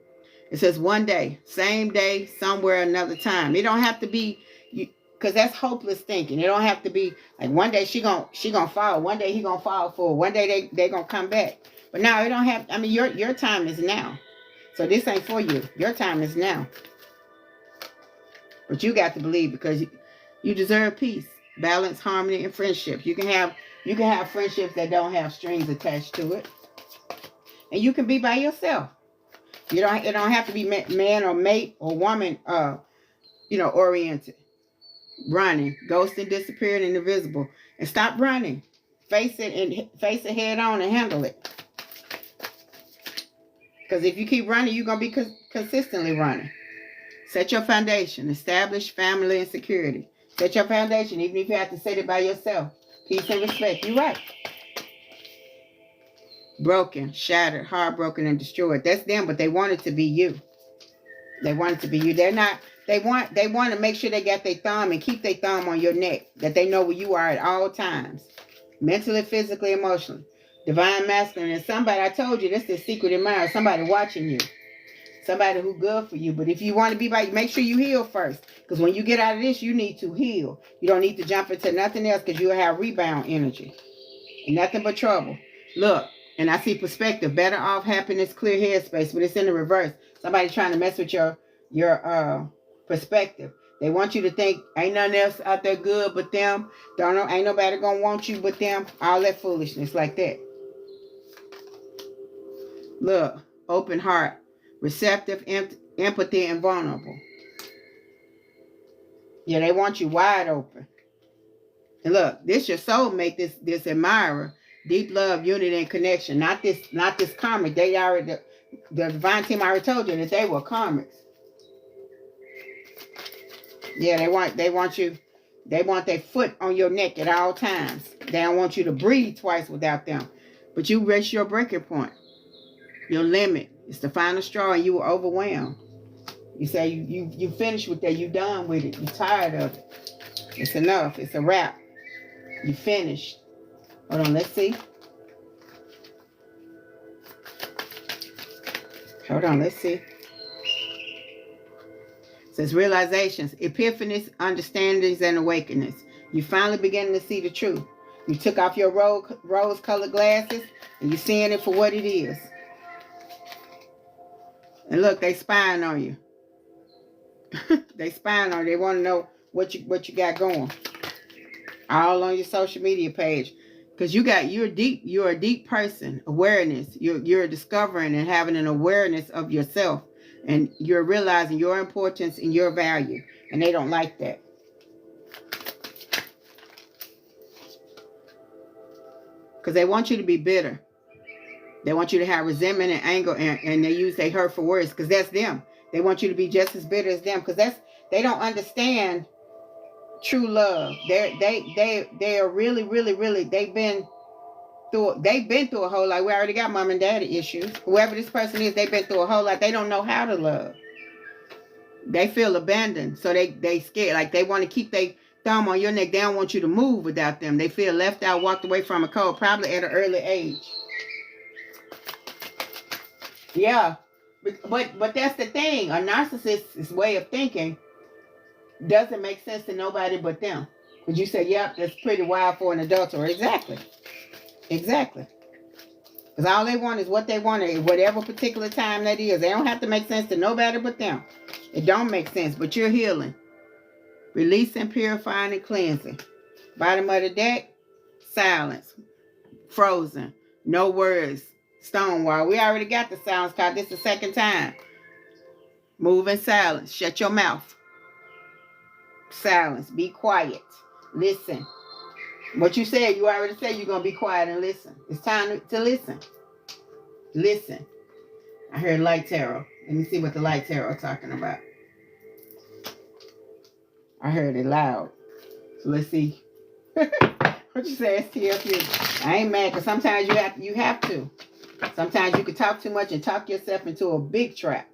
It says one day, same day, somewhere, another time. It don't have to be, because that's hopeless thinking. It don't have to be like one day she gonna fall. One day he gonna fall for. One day they gonna come back. But now it don't have. I mean, your time is now. So this ain't for you. Your time is now. But you got to believe because you deserve peace, balance, harmony, and friendship. You can have friendships that don't have strings attached to it, and you can be by yourself. It don't have to be man or mate or woman, oriented. Running, ghosting, disappearing, and invisible. And stop running. Face it head on and handle it. Because if you keep running, you're going to be consistently running. Set your foundation. Establish family and security. Set your foundation, even if you have to set it by yourself. Peace and respect. You're right. Broken, shattered, heartbroken, and destroyed. That's them, but they want it to be you. They want it to be you. They're not. They want to make sure they got their thumb and keep their thumb on your neck. That they know where you are at all times. Mentally, physically, emotionally. Divine masculine. And somebody, I told you, this is the secret admirer. Somebody watching you. Somebody who good for you. But if you want to be by, make sure you heal first. Because when you get out of this, you need to heal. You don't need to jump into nothing else because you'll have rebound energy. And nothing but trouble. Look, and I see perspective. Better off, happiness, clear headspace. But it's in the reverse. Somebody trying to mess with your perspective. They want you to think ain't nothing else out there good but them. Don't know, ain't nobody gonna want you but them. All that foolishness like that. Look, open heart, receptive, empathy, and vulnerable. Yeah, they want you wide open. And look, this your soulmate, this admirer, deep love, unity, and connection. Not this karmic. They already the divine team already told you that they were karmics. Yeah, they want you. They want their foot on your neck at all times. They don't want you to breathe twice without them. But you reach your breaking point. Your limit. It's the final straw and you were overwhelmed. You say you finished with that. You done with it. You tired of it. It's enough. It's a wrap. You finished. Hold on. Let's see. Hold on. Let's see. It says realizations, epiphanies, understandings, and awakenings. You finally beginning to see the truth. You took off your rose-colored glasses and you're seeing it for what it is. And look, they spying on you. They spying on you. They want to know what you got going. All on your social media page. Because you're a deep person. Awareness. You're discovering and having an awareness of yourself. And you're realizing your importance and your value. And they don't like that. Because they want you to be bitter. They want you to have resentment and anger. And they use their hurtful words. Because that's them. They want you to be just as bitter as them. Because they don't understand true love. They are really, really, really, they've been through a whole lot. We already got mom and daddy issues. Whoever this person is, they've been through a whole lot. They don't know how to love. They feel abandoned. So they scared. Like they want to keep their thumb on your neck. They don't want you to move without them. They feel left out, walked away from a cold, probably at an early age. Yeah. But that's the thing. A narcissist's way of thinking doesn't make sense to nobody but them. But you say, yep, that's pretty wild for an adult. Or exactly. Because all they want is what they want at whatever particular time that is. They don't have to make sense to nobody but them. It don't make sense, but you're healing. Releasing, purifying, and cleansing. Bottom of the deck, silence. Frozen. No words. Stonewall. We already got the silence card. This is the second time. Move in silence. Shut your mouth. Silence. Be quiet. Listen. What you said, you already said you're going to be quiet and listen. It's time to listen. Listen. I heard light tarot. Let me see what the light tarot is talking about. I heard it loud. So let's see. What you say, STFU? I ain't mad because sometimes you have to. Sometimes you can talk too much and talk yourself into a big trap.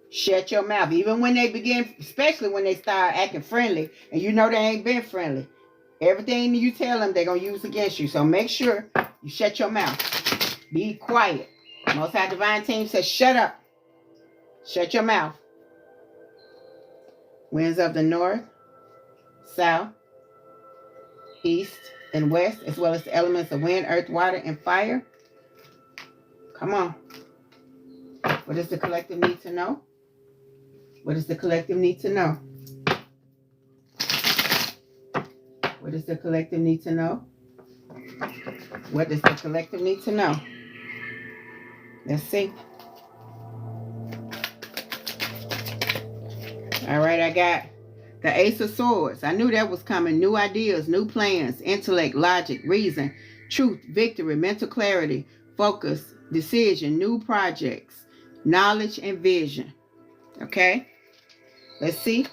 Shut your mouth. Even when they begin, especially when they start acting friendly and you know they ain't been friendly. Everything you tell them, they're going to use against you. So make sure you shut your mouth. Be quiet. Most High Divine Team says, shut up. Shut your mouth. Winds of the north, south, east, and west, as well as the elements of wind, earth, water, and fire. Come on. What does the collective need to know? What does the collective need to know? What does the collective need to know? What does the collective need to know? Let's see. All right, I got the Ace of Swords. I knew that was coming. New ideas, new plans, intellect, logic, reason, truth, victory, mental clarity, focus, decision, new projects, knowledge, and vision. Okay? Let's see.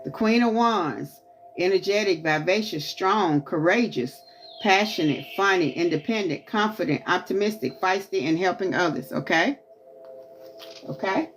The Queen of Wands. Energetic, vivacious, strong, courageous, passionate, funny, independent, confident, optimistic, feisty, and helping others. Okay? Okay?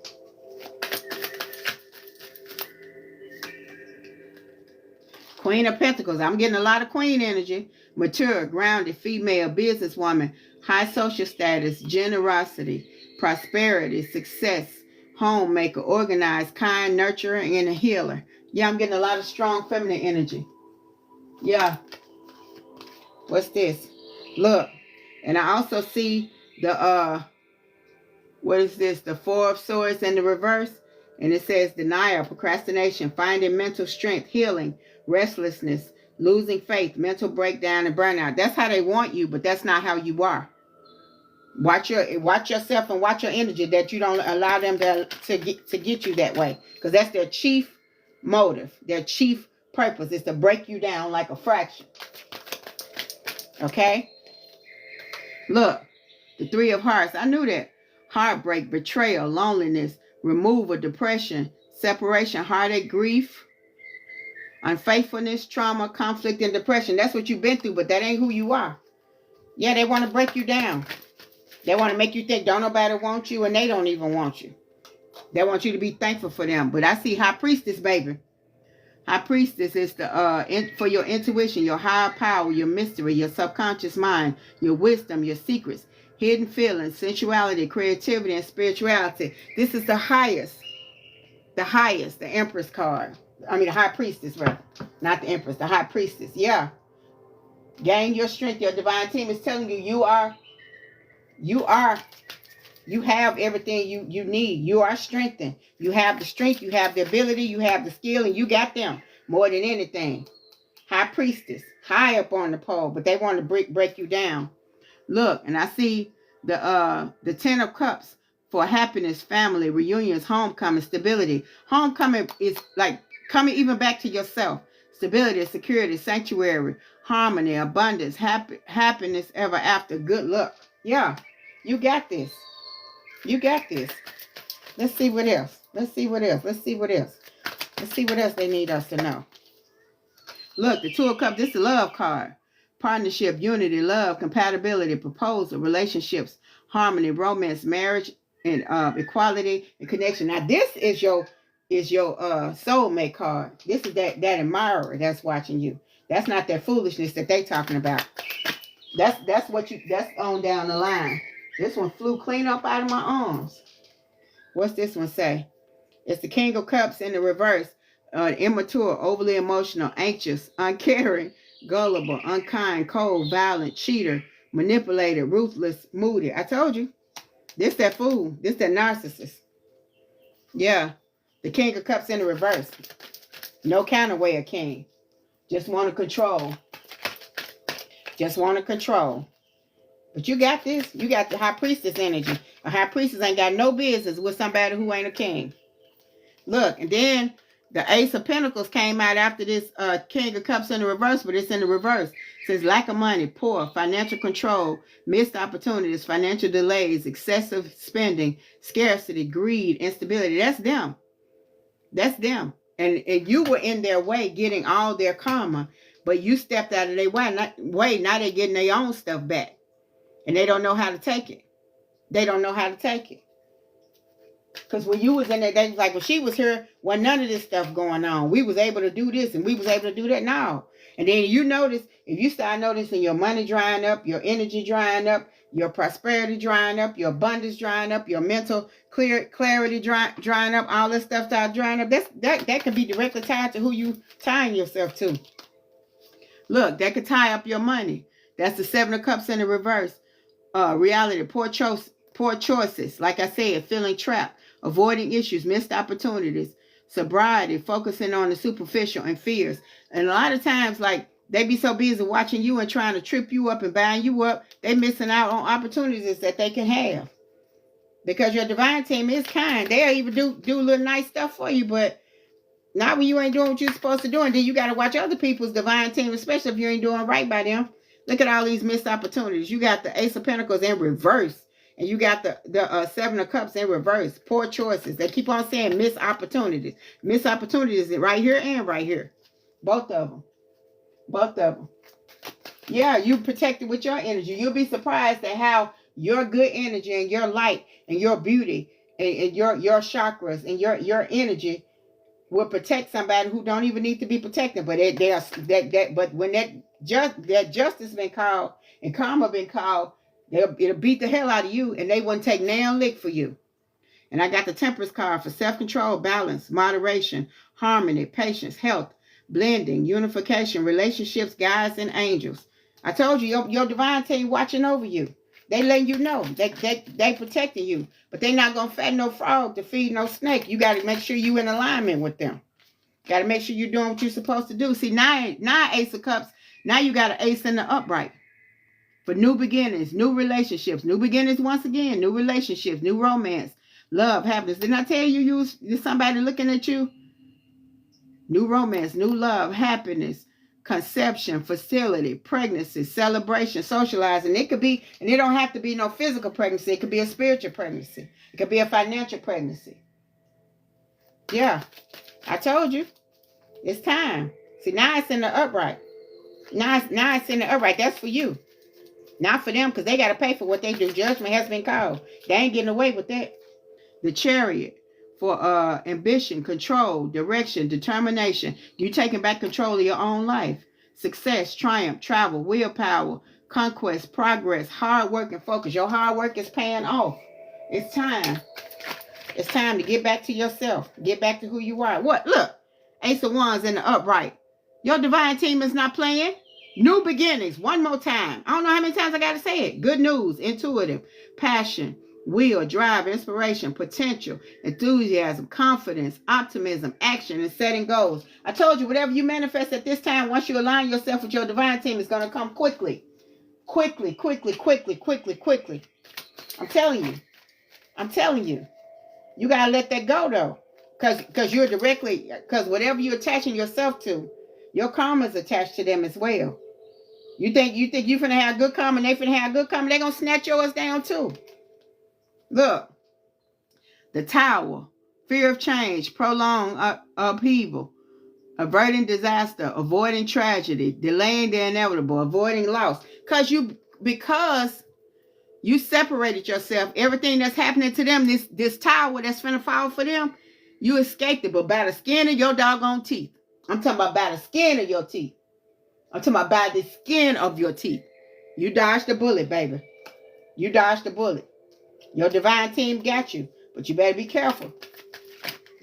Queen of Pentacles. I'm getting a lot of queen energy. Mature, grounded, female, businesswoman, high social status, generosity, prosperity, success, homemaker, organized, kind, nurturer, and a healer. Yeah, I'm getting a lot of strong feminine energy. Yeah. What's this? Look. And I also see the, what is this? The Four of Swords in the reverse. And it says denial, procrastination, finding mental strength, healing, restlessness, losing faith, mental breakdown, and burnout. That's how they want you, but that's not how you are. Watch yourself and watch your energy, that you don't allow them to get you that way. Because that's their chief motive. Their chief purpose is to break you down like a fraction. Okay? Look, the Three of Hearts. I knew that. Heartbreak, betrayal, loneliness, removal, depression, separation, heartache, grief, unfaithfulness, trauma, conflict, and depression. That's what you've been through, but that ain't who you are. Yeah, they want to break you down. They want to make you think don't nobody want you, and they don't even want you. They want you to be thankful for them. But I see High Priestess, baby. High Priestess is the for your intuition, your higher power, your mystery, your subconscious mind, your wisdom, your secrets, hidden feelings, sensuality, creativity, and spirituality. This is the highest, the Empress card. I mean, the High Priestess, rather. Not the Empress, the High Priestess. Yeah. Gain your strength. Your divine team is telling you you have everything you need. You are strengthened. You have the strength, you have the ability, you have the skill, and you got them more than anything. High Priestess, high up on the pole, but they want to break you down. Look, and I see the Ten of Cups for happiness, family, reunions, homecoming, stability. Homecoming is like coming even back to yourself. Stability, security, sanctuary, harmony, abundance, happiness ever after, good luck. Yeah, you got this. You got this. Let's see what else. Let's see what else they need us to know. Look, the Two of Cups, this is the love card. Partnership, unity, love, compatibility, proposal, relationships, harmony, romance, marriage, and equality and connection. Now, this is your soulmate card. This is that admirer that's watching you. That's not that foolishness that they talking about. That's on down the line. This one flew clean up out of my arms. What's this one say? It's the King of Cups in the reverse. Immature, overly emotional, anxious, uncaring, gullible, unkind, cold, violent, cheater, manipulated, ruthless, moody. I told you. This that fool. This that narcissist. Yeah. The King of Cups in the reverse. No counterweight, a king. Just want to control. Just want to control. But you got this. You got the High Priestess energy. A High Priestess ain't got no business with somebody who ain't a king. Look, and then the Ace of Pentacles came out after this King of Cups in the reverse, but it's in the reverse. It says lack of money, poor, financial control, missed opportunities, financial delays, excessive spending, scarcity, greed, instability. That's them. That's them. And you were in their way getting all their karma, but you stepped out of their way. Now they're getting their own stuff back. And they don't know how to take it. They don't know how to take it. Because when you was in there, they was like, when she was here, wasn't none of this stuff going on. We was able to do this and we was able to do that now. And then you notice, if you start noticing your money drying up, your energy drying up, your prosperity drying up, your abundance drying up, your mental clarity drying up, all this stuff start drying up, that could be directly tied to who you tying yourself to. Look, that could tie up your money. That's the Seven of Cups in the reverse. Reality, poor choices. Like I said, feeling trapped, avoiding issues, missed opportunities, sobriety, focusing on the superficial and fears. And a lot of times, like, they be so busy watching you and trying to trip you up and bind you up, they missing out on opportunities that they can have. Because your divine team is kind. They'll even do little nice stuff for you, but not when you ain't doing what you're supposed to do. And then you got to watch other people's divine team, especially if you ain't doing right by them. Look at all these missed opportunities. You got the Ace of Pentacles in reverse. And you got the Seven of Cups in reverse. Poor choices. They keep on saying missed opportunities. Missed opportunities right here and right here. Both of them. Both of them. Yeah, you protected with your energy. You'll be surprised at how your good energy and your light and your beauty and your chakras and your energy will protect somebody who don't even need to be protected. But but when that justice been called and karma been called, it'll beat the hell out of you, and they wouldn't take nail lick for you. And I got the Temperance card for self-control, balance, moderation, harmony, patience, health, blending, unification, relationships, guides, and angels. I told you, your divine team watching over you. They letting you know. They protecting you. But they not going to fat no frog to feed no snake. You got to make sure you in alignment with them. Got to make sure you're doing what you're supposed to do. See, now Ace of Cups, now you got an ace in the upright. For new beginnings, new relationships. New beginnings once again. New relationships, new romance. Love, happiness. Didn't I tell you somebody looking at you? New romance, new love, happiness, conception, facility, pregnancy, celebration, socializing. It could be, and it don't have to be no physical pregnancy. It could be a spiritual pregnancy. It could be a financial pregnancy. Yeah, I told you. It's time. See, now it's in the upright. Now it's in the upright. That's for you. Not for them, because they got to pay for what they do. Judgment has been called. They ain't getting away with that. The Chariot for ambition, control, direction, determination. You taking back control of your own life. Success, triumph, travel, willpower, conquest, progress, hard work, and focus. Your hard work is paying off. It's time. It's time to get back to yourself. Get back to who you are. What? Look. Ace of Wands in the upright. Your divine team is not playing. New beginnings. One more time. I don't know how many times I got to say it. Good news. Intuitive. Passion. Will, drive, inspiration, potential, enthusiasm, confidence, optimism, action, and setting goals. I told you, whatever you manifest at this time, once you align yourself with your divine team, it's going to come quickly. Quickly, quickly, quickly, quickly, quickly. I'm telling you. I'm telling you. You got to let that go, though. Because whatever you're attaching yourself to, your karma is attached to them as well. You think you're finna have good karma and they finna have good karma, they're going to snatch yours down, too. Look, the Tower, fear of change, prolonged upheaval, averting disaster, avoiding tragedy, delaying the inevitable, avoiding loss. Because you separated yourself, everything that's happening to them, this tower that's finna fall for them, you escaped it, but by the skin of your doggone teeth. I'm talking about by the skin of your teeth. I'm talking about by the skin of your teeth. You dodged the bullet, baby. You dodged the bullet. Your divine team got you, but you better be careful.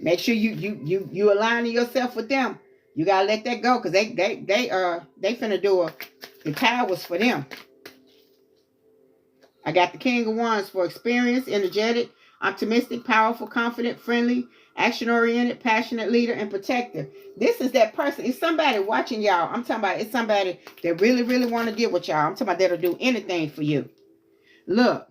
Make sure you aligning yourself with them. You gotta let that go, because they finna do the towers for them. I got the King of Wands for experience, energetic, optimistic, powerful, confident, friendly, action-oriented, passionate leader, and protector. This is that person. It's somebody watching y'all. I'm talking about it's somebody that really, really want to deal with y'all. I'm talking about that'll do anything for you. Look.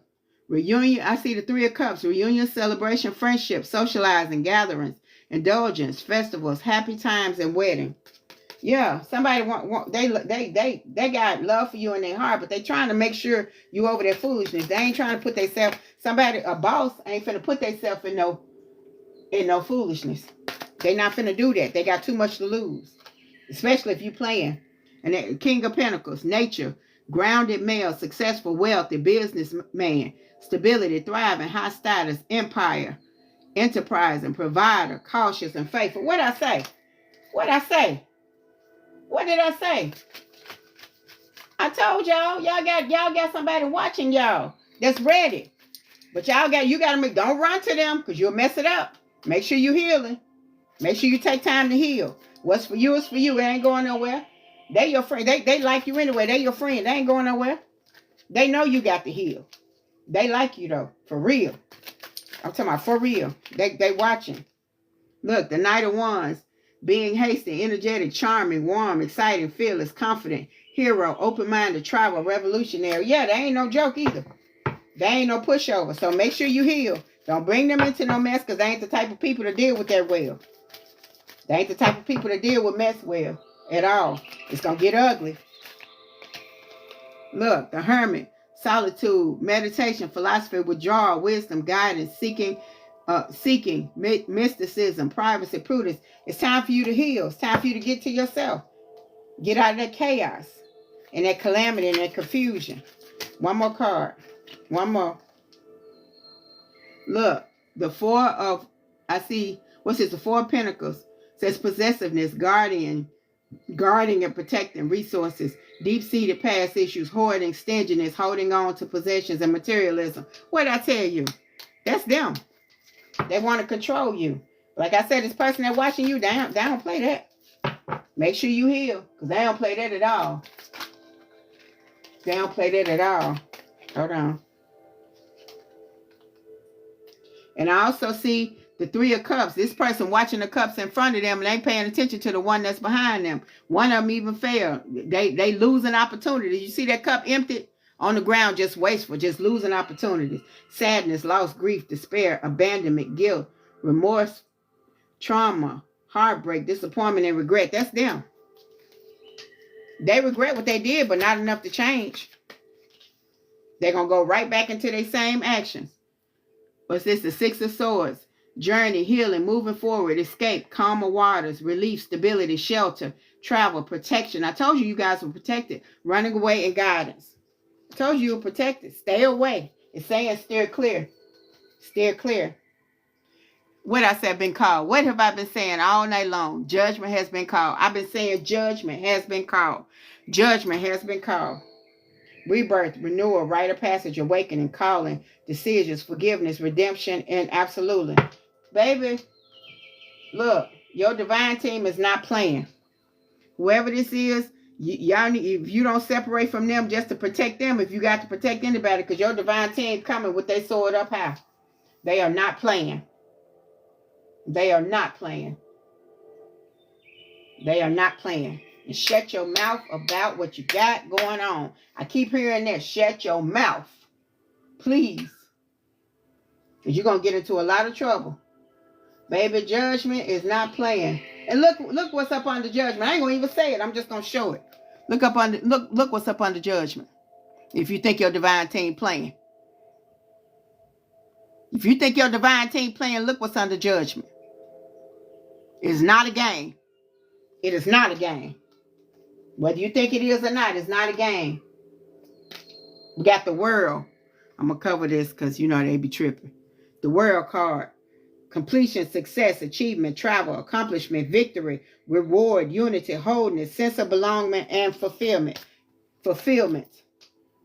Reunion, I see the Three of Cups. Reunion, celebration, friendship, socializing, gatherings, indulgence, festivals, happy times, and wedding. Yeah, somebody they got love for you in their heart, but they trying to make sure you over their foolishness. They ain't trying to put themselves. A boss ain't finna put themselves in no foolishness. They not finna do that. They got too much to lose, especially if you playing. And the King of Pentacles, nature, grounded male, successful, wealthy, businessman. Stability, thriving, high status, empire, enterprising, provider, cautious, and faithful. What did I say? What did I say? What did I say? I told y'all got somebody watching y'all that's ready. But you gotta don't run to them, because you'll mess it up. Make sure you healing. Make sure you take time to heal. What's for you is for you. It ain't going nowhere. They your friend. They like you anyway. They your friend. They ain't going nowhere. They know you got to heal. They like you though, for real. I'm talking about for real. They watching. Look, the Knight of Wands, being hasty, energetic, charming, warm, exciting, fearless, confident, hero, open-minded, travel, revolutionary. Yeah, they ain't no joke either. They ain't no pushover. So make sure you heal. Don't bring them into no mess, because they ain't the type of people to deal with that well. They ain't the type of people to deal with mess well at all. It's gonna get ugly. Look, the Hermit. Solitude, meditation, philosophy, withdrawal, wisdom, guidance, seeking mysticism, privacy, prudence. It's time for you to heal. It's time for you to get to yourself. Get out of that chaos and that calamity and that confusion. One more card. One more. Look, the Four of Pentacles. says possessiveness, guarding and protecting resources, deep-seated past issues, hoarding, stinginess, holding on to possessions, and materialism. What did I tell you? That's them. They want to control you. Like I said, this person that's watching you, they don't play that. Make sure you heal, because they don't play that at all. They don't play that at all. Hold on. And I also see the Three of Cups. This person watching the cups in front of them, and they ain't paying attention to the one that's behind them. One of them even failed. They losing opportunities. You see that cup empty on the ground, just wasteful, just losing opportunities. Sadness, loss, grief, despair, abandonment, guilt, remorse, trauma, heartbreak, disappointment, and regret. That's them. They regret what they did, but not enough to change. They're going to go right back into their same actions. What's this? The Six of Swords. Journey, healing, moving forward, escape, calmer waters, relief, stability, shelter, travel, protection. I told you guys were protected. Running away and guidance. I told you were protected. Stay away. It's saying steer clear. Steer clear. What I said been called. What have I been saying all night long? Judgment has been called. I've been saying judgment has been called. Judgment has been called. Rebirth, renewal, rite of passage, awakening, calling, decisions, forgiveness, redemption, and absolutely. Baby, look, your divine team is not playing. Whoever this is, y'all need, if you don't separate from them just to protect them, if you got to protect anybody, because your divine team coming with their sword up high. They are not playing. They are not playing. They are not playing. And shut your mouth about what you got going on. I keep hearing that. Shut your mouth. Please. Because you're going to get into a lot of trouble. Baby, judgment is not playing. And look what's up under judgment. I ain't going to even say it. I'm just going to show it. Look what's up under judgment. If you think your divine team playing. If you think your divine team playing, look what's under judgment. It's not a game. It is not a game. Whether you think it is or not, it's not a game. We got the world. I'm going to cover this because, you know, they be tripping. The world card. Completion, success, achievement, travel, accomplishment, victory, reward, unity, wholeness, sense of belonging, and fulfillment. Fulfillment.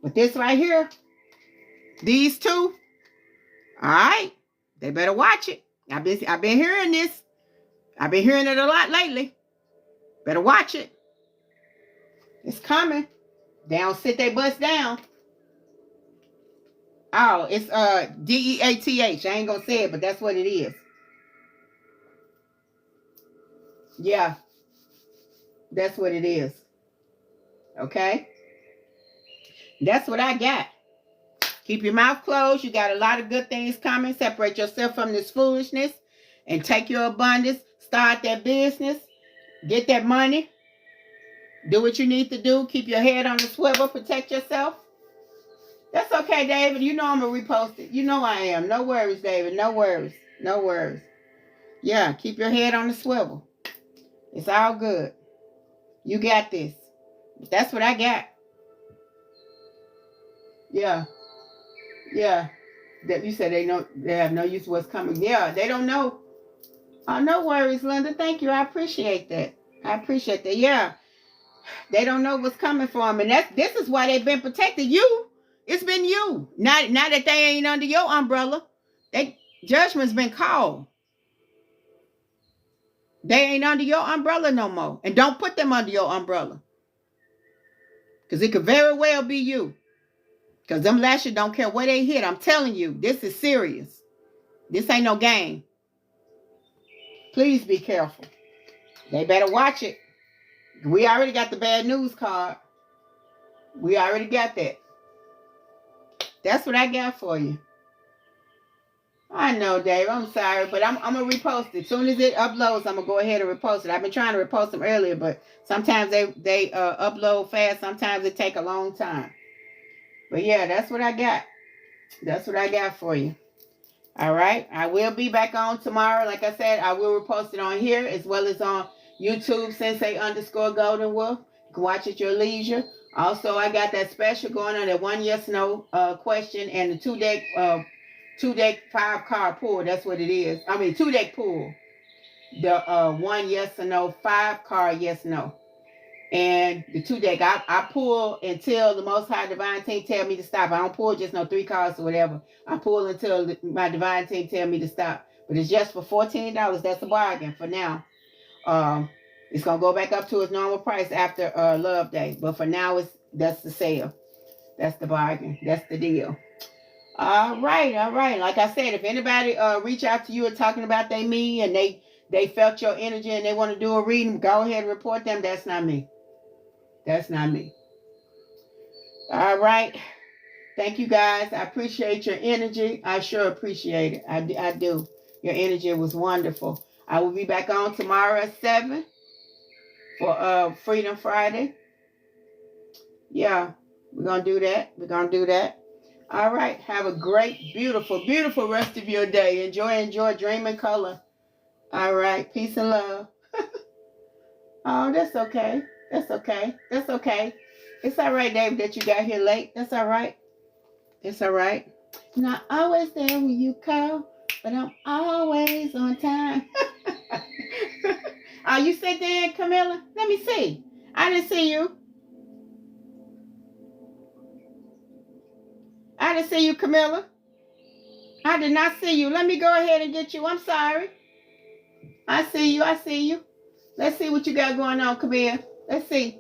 But this right here, these two, all right, they better watch it. I've been hearing this. I've been hearing it a lot lately. Better watch it. It's coming. They don't sit their butts down. Oh, it's DEATH. I ain't gonna say it, but that's what it is. Yeah. That's what it is. Okay? That's what I got. Keep your mouth closed. You got a lot of good things coming. Separate yourself from this foolishness and take your abundance. Start that business. Get that money. Do what you need to do. Keep your head on the swivel. Protect yourself. That's okay, David. You know I'm going to repost it. You know I am. No worries, David. No worries. No worries. Yeah, keep your head on the swivel. It's all good. You got this. That's what I got. Yeah. Yeah. That you said they have no use what's coming. Yeah, they don't know. Oh, no worries, Linda. Thank you. I appreciate that. I appreciate that. Yeah. They don't know what's coming for them. And this is why they've been protected. You. It's been you. Not that they ain't under your umbrella. Judgment's been called. They ain't under your umbrella no more. And don't put them under your umbrella. Because it could very well be you. Because them lashes don't care where they hit. I'm telling you, this is serious. This ain't no game. Please be careful. They better watch it. We already got the bad news card. We already got that. That's what I got for you. I know, Dave. I'm sorry, but I'm going to repost it. As soon as it uploads, I'm going to go ahead and repost it. I've been trying to repost them earlier, but sometimes they upload fast. Sometimes it take a long time. But yeah, that's what I got. That's what I got for you. All right. I will be back on tomorrow. Like I said, I will repost it on here as well as on YouTube, Sensei_Golden Wolf. You can watch at your leisure. Also, I got that special going on, that 1 yes/no question and the 2-deck 5-card pool. That's what it is. I mean, 2-deck pool. the 1 yes or no, 5 card yes no. And the 2 deck, I pull until the Most High Divine Team tell me to stop. I don't pull just no 3 cards or whatever. I pull until my Divine Team tell me to stop. But it's just for $14. That's a bargain for now. It's gonna go back up to its normal price after Love Day. But for now, that's the sale. That's the bargain. That's the deal. All right. Like I said, if anybody reach out to you and talking about me and they felt your energy and they want to do a reading, go ahead and report them. That's not me. That's not me. All right. Thank you guys. I appreciate your energy. I sure appreciate it. I do. Your energy was wonderful. I will be back on tomorrow at 7 for Freedom Friday. Yeah, we're going to do that. All right. Have a great, beautiful, beautiful rest of your day. Enjoy, dream in color. All right. Peace and love. Oh, that's okay. That's okay. It's all right, David, that you got here late. That's all right. It's all right. Not always there when you call, but I'm always on time. Oh, you sit there, Camilla? Let me see. I didn't see you. Camilla. I did not see you. Let me go ahead and get you. I'm sorry. I see you. Let's see what you got going on, Camilla. Let's see.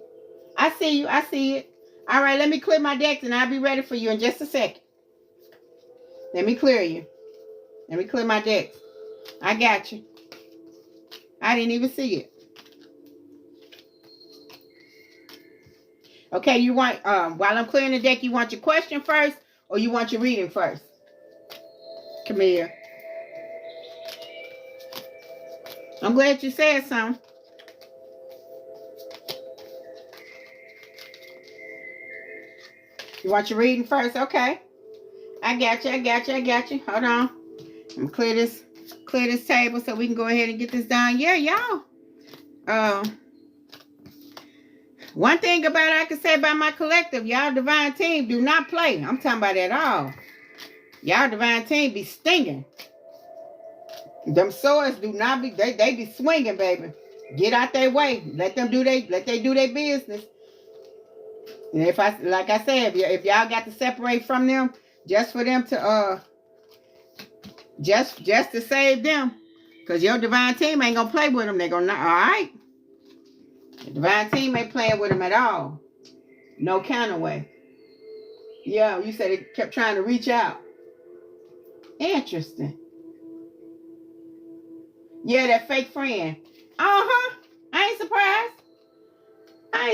I see you. I see it. All right, let me clear my decks and I'll be ready for you in just a second. Let me clear you. Let me clear my decks. I got you. I didn't even see it. Okay, you want, while I'm clearing the deck, you want your question first or you want your reading first? Come here. I'm glad you said something. You want your reading first? Okay. I got you. Hold on. I'm gonna clear this table so we can go ahead and get this done. Yeah, y'all. One thing about it I can say about my collective, y'all Divine Team do not play. I'm talking about at all. Y'all Divine Team be stinging. Them swords do not be, they be swinging, baby. Get out their way. Let they do their business. And like I said, if y'all got to separate from them, just for them to just to save them, because your Divine Team ain't gonna play with them. They're gonna, all right. The Divine Team ain't playing with them at all. No counterway. Yeah, you said it kept trying to reach out. Interesting. Yeah, that fake friend. Uh-huh. I ain't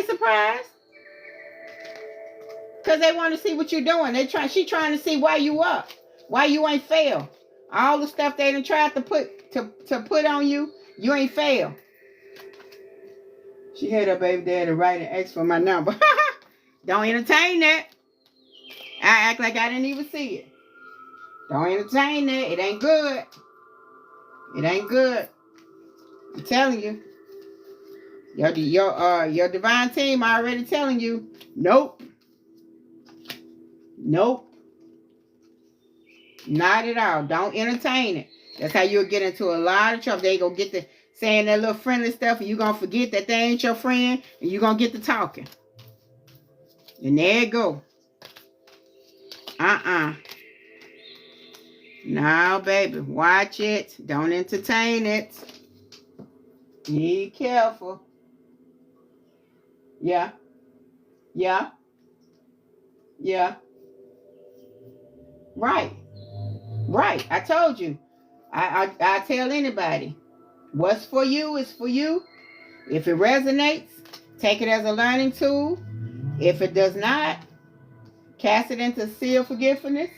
surprised. Because they want to see what you're doing. She trying to see why you up. Why you ain't fail. All the stuff they done tried to put on you, you ain't fail. She had her baby daddy write and ask for my number. Don't entertain that. I act like I didn't even see it. Don't entertain that. It ain't good. It ain't good. I'm telling you. Your Divine Team already telling you, nope. Nope. Not at all. Don't entertain it. That's how you'll get into a lot of trouble. They gonna get to saying that little friendly stuff and you're gonna forget that they ain't your friend and you're gonna get to talking. And there you go. No, baby. Watch it. Don't entertain it. Be careful. Yeah. Right. I told you. I tell anybody. What's for you is for you. If it resonates, take it as a learning tool. If it does not, cast it into sea of forgiveness.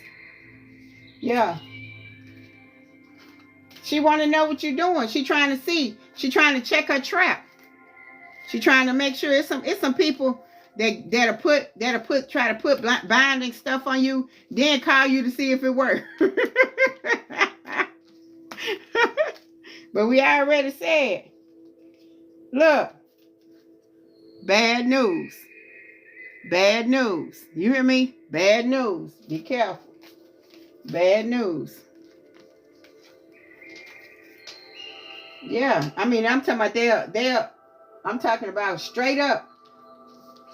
Yeah. She want to know what you're doing. She trying to see. She trying to check her trap. She trying to make sure it's some people that try to put binding stuff on you, then call you to see if it works. But we already said, look, bad news. Bad news. You hear me? Bad news. Be careful. Bad news. Yeah, I mean, I'm talking about I'm talking about straight up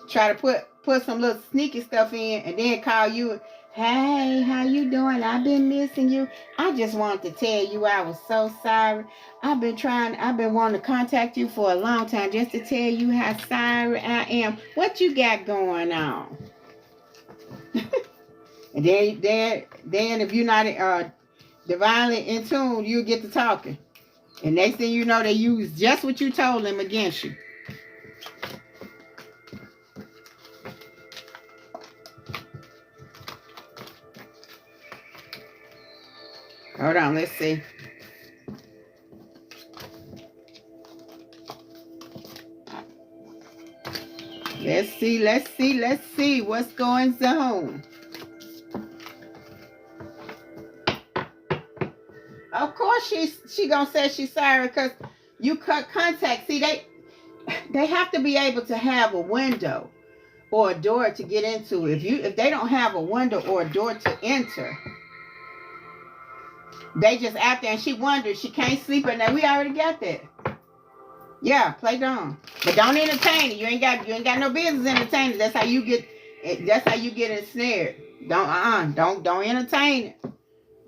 try to put some little sneaky stuff in and then call you. Hey, how you doing? I've been missing you. I just wanted to tell you I was so sorry. I've been wanting to contact you for a long time just to tell you how sorry I am. What you got going on? And then if you're not divinely in tune, you get to talking. And next thing you know, they use just what you told them against you. Hold on, let's see. Let's see what's going on. Of course she gonna say she's sorry because you cut contact. See, they have to be able to have a window or a door to get into. If they don't have a window or a door to enter, they just out there and she wonders, she can't sleep at night. We already got that. Yeah, play dumb. But don't entertain it. You ain't got no business entertaining. That's how you get ensnared. Don't entertain it.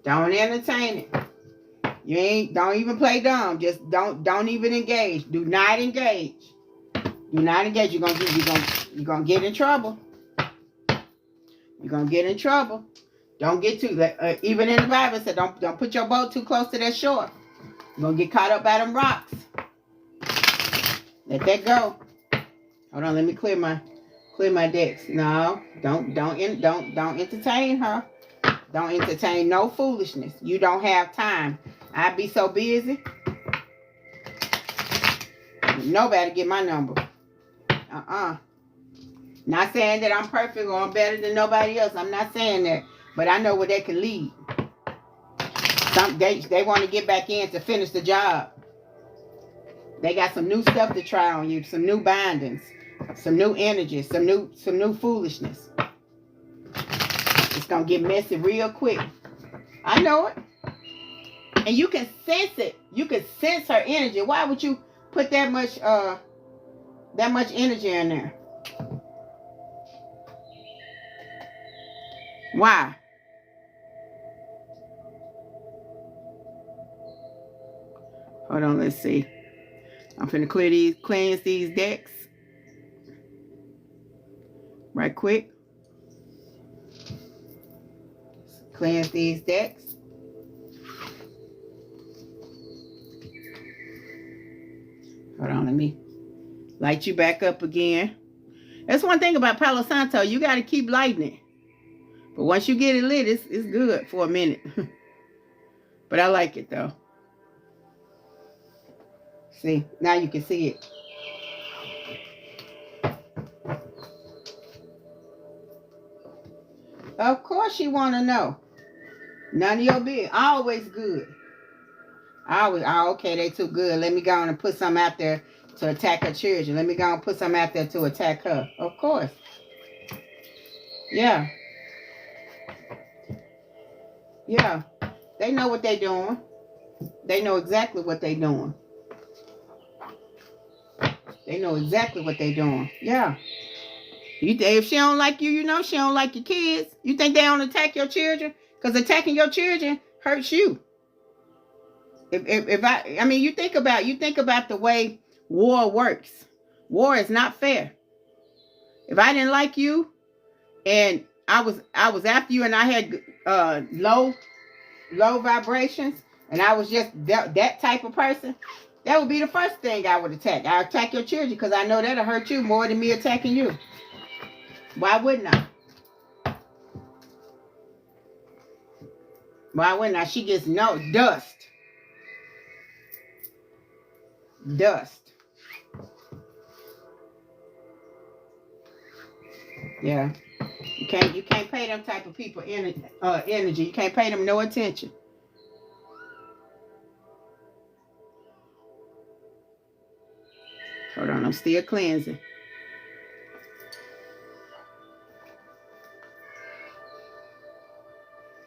Don't entertain it. Don't even play dumb. Just don't even engage. Do not engage. Do not engage. You're gonna get in trouble. You're gonna get in trouble. Don't get too even in the Bible it said don't put your boat too close to that shore. You're gonna get caught up by them rocks. Let that go. Hold on, let me clear my decks. No, don't entertain her. Don't entertain no foolishness. You don't have time. I be so busy. Nobody get my number. Not saying that I'm perfect or I'm better than nobody else. I'm not saying that. But I know where they can lead. They want to get back in to finish the job. They got some new stuff to try on you. Some new bindings. Some new energies. Some new foolishness. It's going to get messy real quick. I know it. And you can sense it. You can sense her energy. Why would you put that much energy in there? Why? Hold on, let's see. I'm finna cleanse these decks. Right quick. Cleanse these decks. Hold on, let me light you back up again. That's one thing about Palo Santo. You got to keep lighting it. But once you get it lit, it's good for a minute. But I like it, though. See, now you can see it. Of course you want to know. None of your business. Always good. Okay, they too good. Let me go on and put some out there to attack her children. Let me go and put some out there to attack her. Of course. Yeah. Yeah. They know what they're doing. They know exactly what they're doing. They know exactly what they're doing. Yeah. If she don't like you, you know she don't like your kids. You think they don't attack your children? Because attacking your children hurts you. I mean, you think about the way war works. War is not fair. If I didn't like you, and I was after you, and I had low vibrations, and I was just that type of person, that would be the first thing I would attack. I attack your children because I know that'll hurt you more than me attacking you. Why wouldn't I? Why wouldn't I? She gets no dust. Dust. Yeah. You can't pay them type of people energy. You can't pay them no attention. Hold on, I'm still cleansing.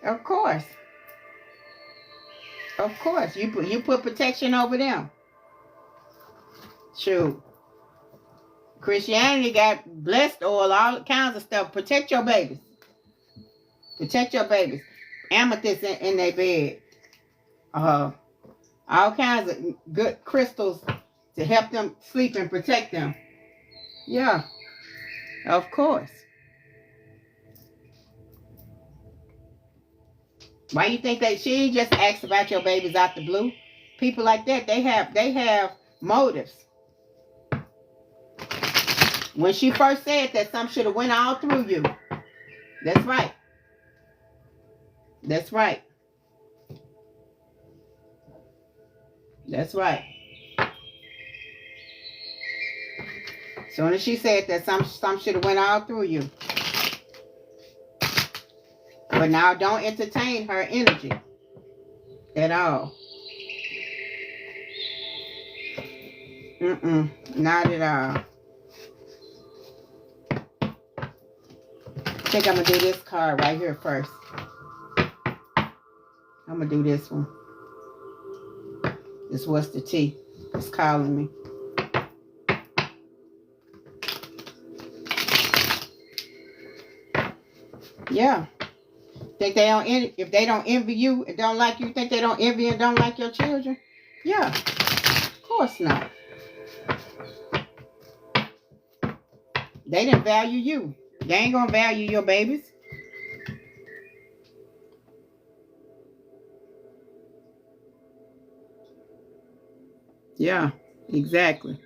Of course. Of course. You put protection over them. Shoot. Christianity got blessed oil, all kinds of stuff. Protect your babies. Protect your babies. Amethyst in their bed. All kinds of good crystals to help them sleep and protect them. Yeah, of course. Why you think that she just asked about your babies out the blue? People like that, they have motives. When she first said that, some should have went all through you. That's right. That's right. That's right. Soon as she said that, some should have went all through you. But now don't entertain her energy at all. Not at all. I think I'm going to do this card right here first. I'm going to do this one. This was the T. It's calling me. Yeah. Think they don't, if they don't envy you and don't like you, think they don't envy and don't like your children? Yeah. Of course not. They didn't value you. They ain't gonna value your babies. Yeah, exactly.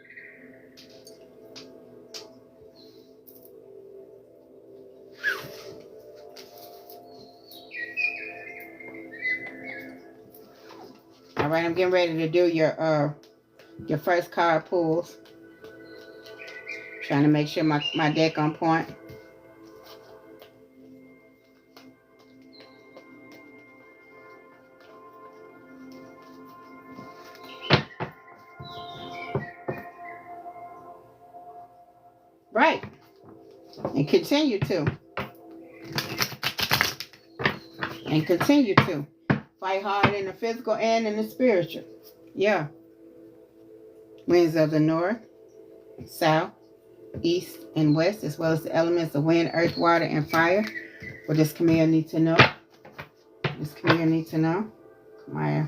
All right, I'm getting ready to do your first card pulls. Trying to make sure my deck on point. Right. And continue to. And continue to. Fight hard in the physical and in the spiritual. Yeah. Winds of the north, south, east, and west, as well as the elements of wind, earth, water, and fire. What does Camille need to know? Does Camille need to know? Maya.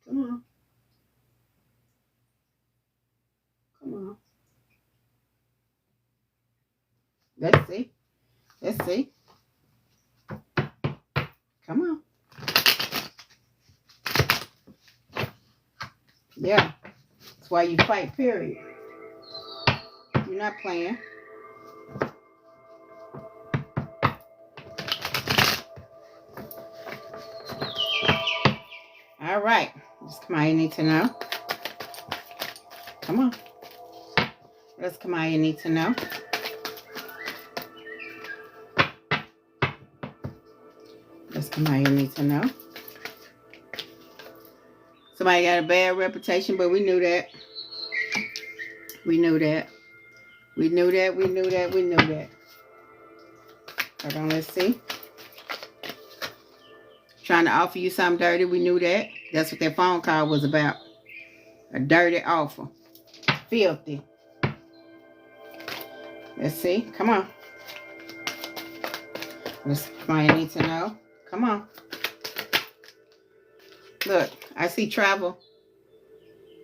Come on. Come on. Let's see. Let's see. Come on. Yeah. That's why you fight, period. You're not playing. All right. Just come on, you need to know. Come on. What else come on, you need to know? That's come on, you need to know. Somebody got a bad reputation, but we knew that. We knew that. We knew that. We knew that. We knew that. Hold on, let's see. Trying to offer you something dirty. We knew that. That's what that phone call was about. A dirty offer. Filthy. Let's see. Come on. Let's find need to know. Come on. Look, I see travel.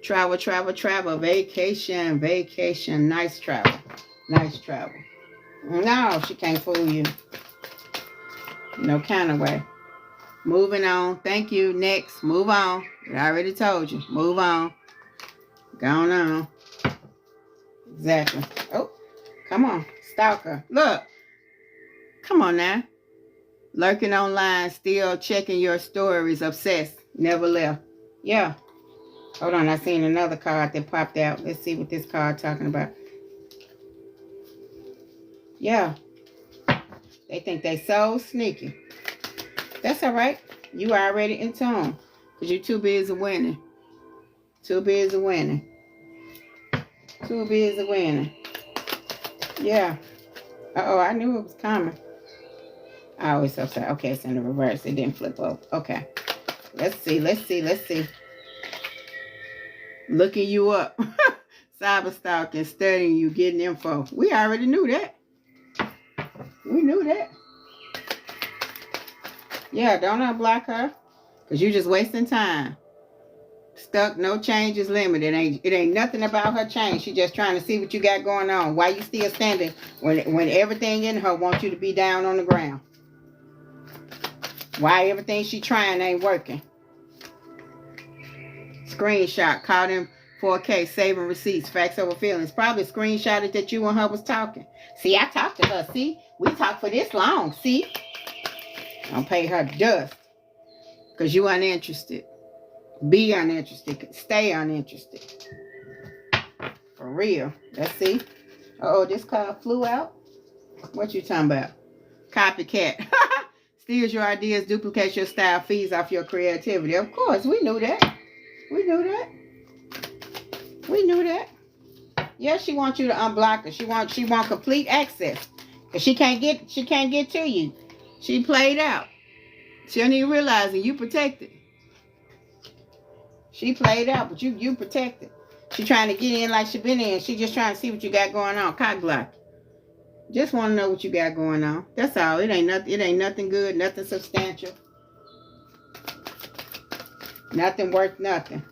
Travel, travel, travel. Vacation, vacation. Nice travel. Nice travel. No, she can't fool you. No kind of way. Moving on. Thank you. Next. Move on. I already told you. Move on. Going on. Exactly. Oh, come on. Stalker. Look. Come on now. Lurking online. Still checking your stories. Obsessed. Never left. Yeah. Hold on. I seen another card that popped out. Let's see what this card talking about. Yeah. They think they so sneaky. That's all right. You already in tune. Because you're too busy winning. Too busy winning. Too busy winning. Yeah. Uh-oh, I knew it was coming. I always upside. Okay, it's in the reverse. It didn't flip over. Okay. Let's see. Looking you up. Cyber stalking, studying you, getting info. We already knew that. We knew that. Yeah, don't unblock her. Because you're just wasting time. Stuck, no changes limit. It ain't nothing about her change. She just trying to see what you got going on. Why you still standing when everything in her wants you to be down on the ground? Why everything she trying ain't working? Screenshot, caught in 4K, saving receipts, facts over feelings. Probably screenshotted that you and her was talking. See, I talked to her. See, we talked for this long. See, don't pay her dust because you uninterested. Be uninterested. Stay uninterested. For real. Let's see. Uh-oh, this card flew out. What you talking about? Copycat. Steals your ideas, duplicates your style, feeds off your creativity. Of course, we knew that. We knew that. We knew that. Yeah, she wants you to unblock her. She want complete access. Cause she can't get to you. She played out. She don't even realize it. You protected. She played out, but you protected. She trying to get in like she been in. She just trying to see what you got going on. Cock block. Just want to know what you got going on. That's all. It ain't nothing good, nothing substantial. Nothing worth nothing.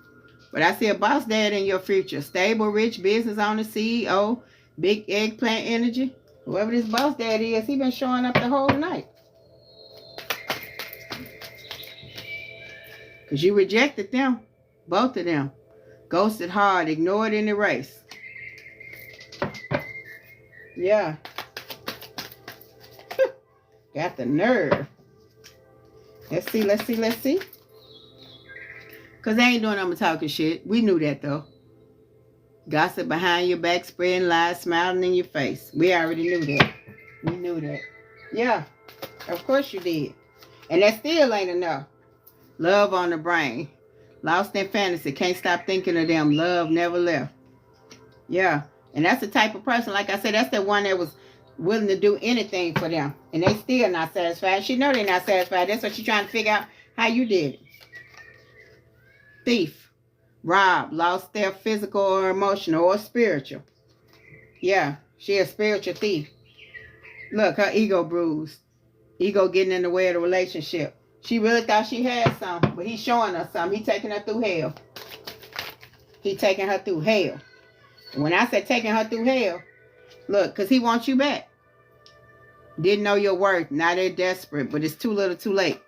But I see a boss dad in your future. Stable, rich, business owner, CEO, big eggplant energy. Whoever this boss dad is, he been showing up the whole night. Because you rejected them. Both of them. Ghosted hard, ignored in the race. Yeah. Got the nerve. Let's see. Because they ain't doing nothing but talking shit. We knew that, though. Gossip behind your back, spreading lies, smiling in your face. We already knew that. We knew that. Yeah. Of course you did. And that still ain't enough. Love on the brain. Lost in fantasy. Can't stop thinking of them. Love never left. Yeah. And that's the type of person, like I said, that's the one that was willing to do anything for them. And they still not satisfied. She know they're not satisfied. That's what she's trying to figure out how you did it. Thief. Rob. Lost their physical or emotional or spiritual. Yeah. She a spiritual thief. Look, her ego bruised. Ego getting in the way of the relationship. She really thought she had something, but he's showing her something. He's taking her through hell. He's taking her through hell. When I said taking her through hell, look, because he wants you back. Didn't know your worth. Now they're desperate, but it's too little too late.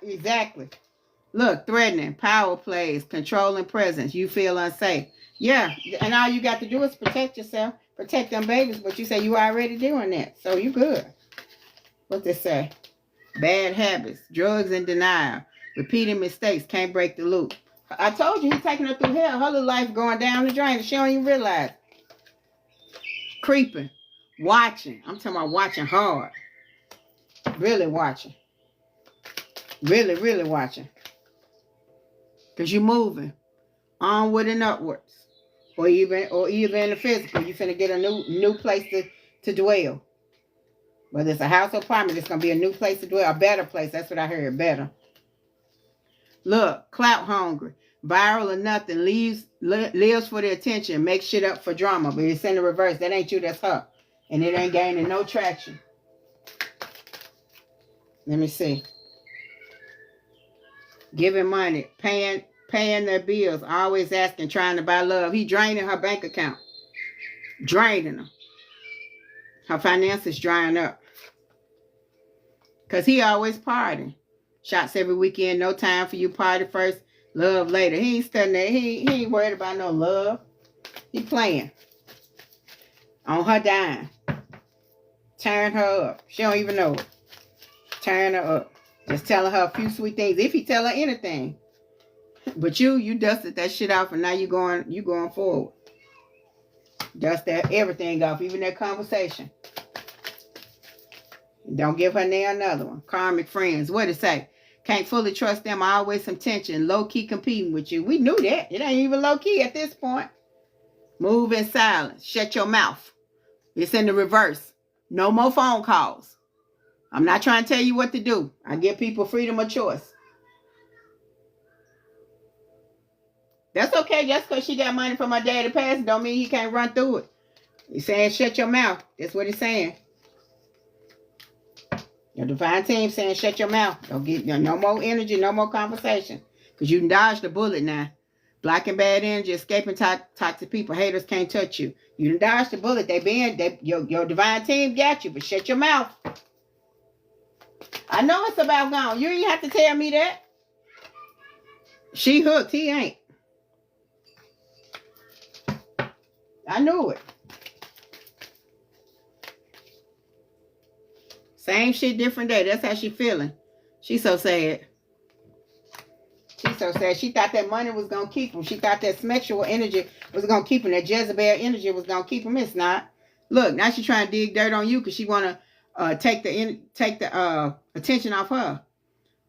Exactly. Look, threatening, power plays, controlling presence. You feel unsafe. Yeah, and all you got to do is protect yourself. Protect them babies, but you say you already doing that. So you good. What they say? Bad habits, drugs and denial, repeating mistakes, can't break the loop. I told you he's taking her through hell. Her little life going down the drain and she don't even realize. Creeping, watching. I'm talking about watching hard. Really watching. Really, really watching. Because you're moving onward and upwards. Or even in the physical, you finna get a new place to dwell. Whether it's a house or apartment, it's gonna be a new place to dwell, a better place. That's what I heard, better. Look, clout hungry, viral or nothing, lives for the attention, makes shit up for drama, but it's in the reverse. That ain't you, that's her, and it ain't gaining no traction. Let me see. Giving money, paying their bills, always asking, trying to buy love. He draining her bank account. Draining her. Her finances drying up. Because he always partying. Shots every weekend, no time for you, party first, love later. He ain't studying that. He ain't worried about no love. He playing. On her dime. Turn her up. She don't even know it. Turn her up. Just telling her a few sweet things. If he tell her anything. But you dusted that shit off and now you going forward. Dust that everything off, even that conversation. Don't give her near another one. Karmic friends. What it say? Can't fully trust them. Always some tension. Low-key competing with you. We knew that. It ain't even low-key at this point. Move in silence. Shut your mouth. It's in the reverse. No more phone calls. I'm not trying to tell you what to do. I give people freedom of choice. That's okay. Just because she got money from my daddy passing don't mean he can't run through it. He's saying shut your mouth. That's what he's saying. Your divine team saying shut your mouth. Don't get no more energy, no more conversation. Because you can dodge the bullet now. Black and bad energy, escaping toxic people. Haters can't touch you. You done dodged the bullet. Your divine team got you, but shut your mouth. I know it's about gone. You ain't have to tell me that. She hooked. He ain't. I knew it. Same shit, different day. That's how she feeling. She's so sad. She's so sad. She thought that money was going to keep him. She thought that sexual energy was going to keep him. That Jezebel energy was going to keep him. It's not. Look, now she's trying to dig dirt on you because she want to take the attention off her.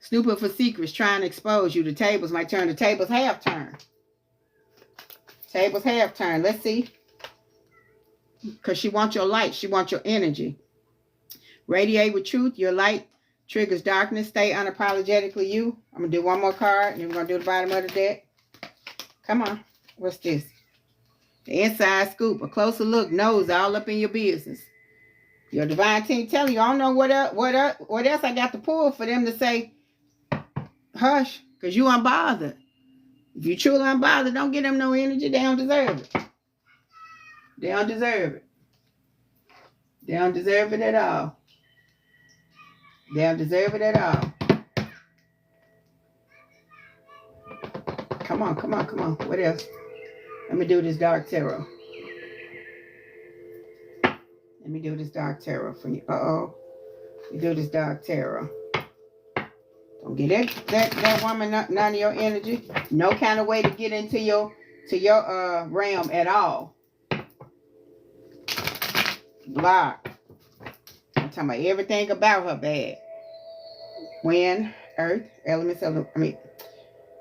Snooping for secrets, trying to expose you. The tables might turn. The tables have turned. Tables have turned. Let's see. Because she wants your light. She wants your energy. Radiate with truth. Your light triggers darkness. Stay unapologetically you. I'm going to do one more card. And then we're going to do the bottom of the deck. Come on. What's this? The inside scoop. A closer look knows all up in your business. Your divine team telling you, I don't know what else I got to pull for them to say, hush, because you unbothered. If you truly unbothered, don't give them no energy. They don't deserve it. They don't deserve it. They don't deserve it at all. They don't deserve it at all. Come on, come on, come on. What else? Let me do this dark tarot. Let me do this dark tarot for you. Uh-oh. You do this dark tarot. Don't get that woman none of your energy. No kind of way to get into your realm at all. Block. I'm talking about everything about her bad. Wind, earth, elements of the,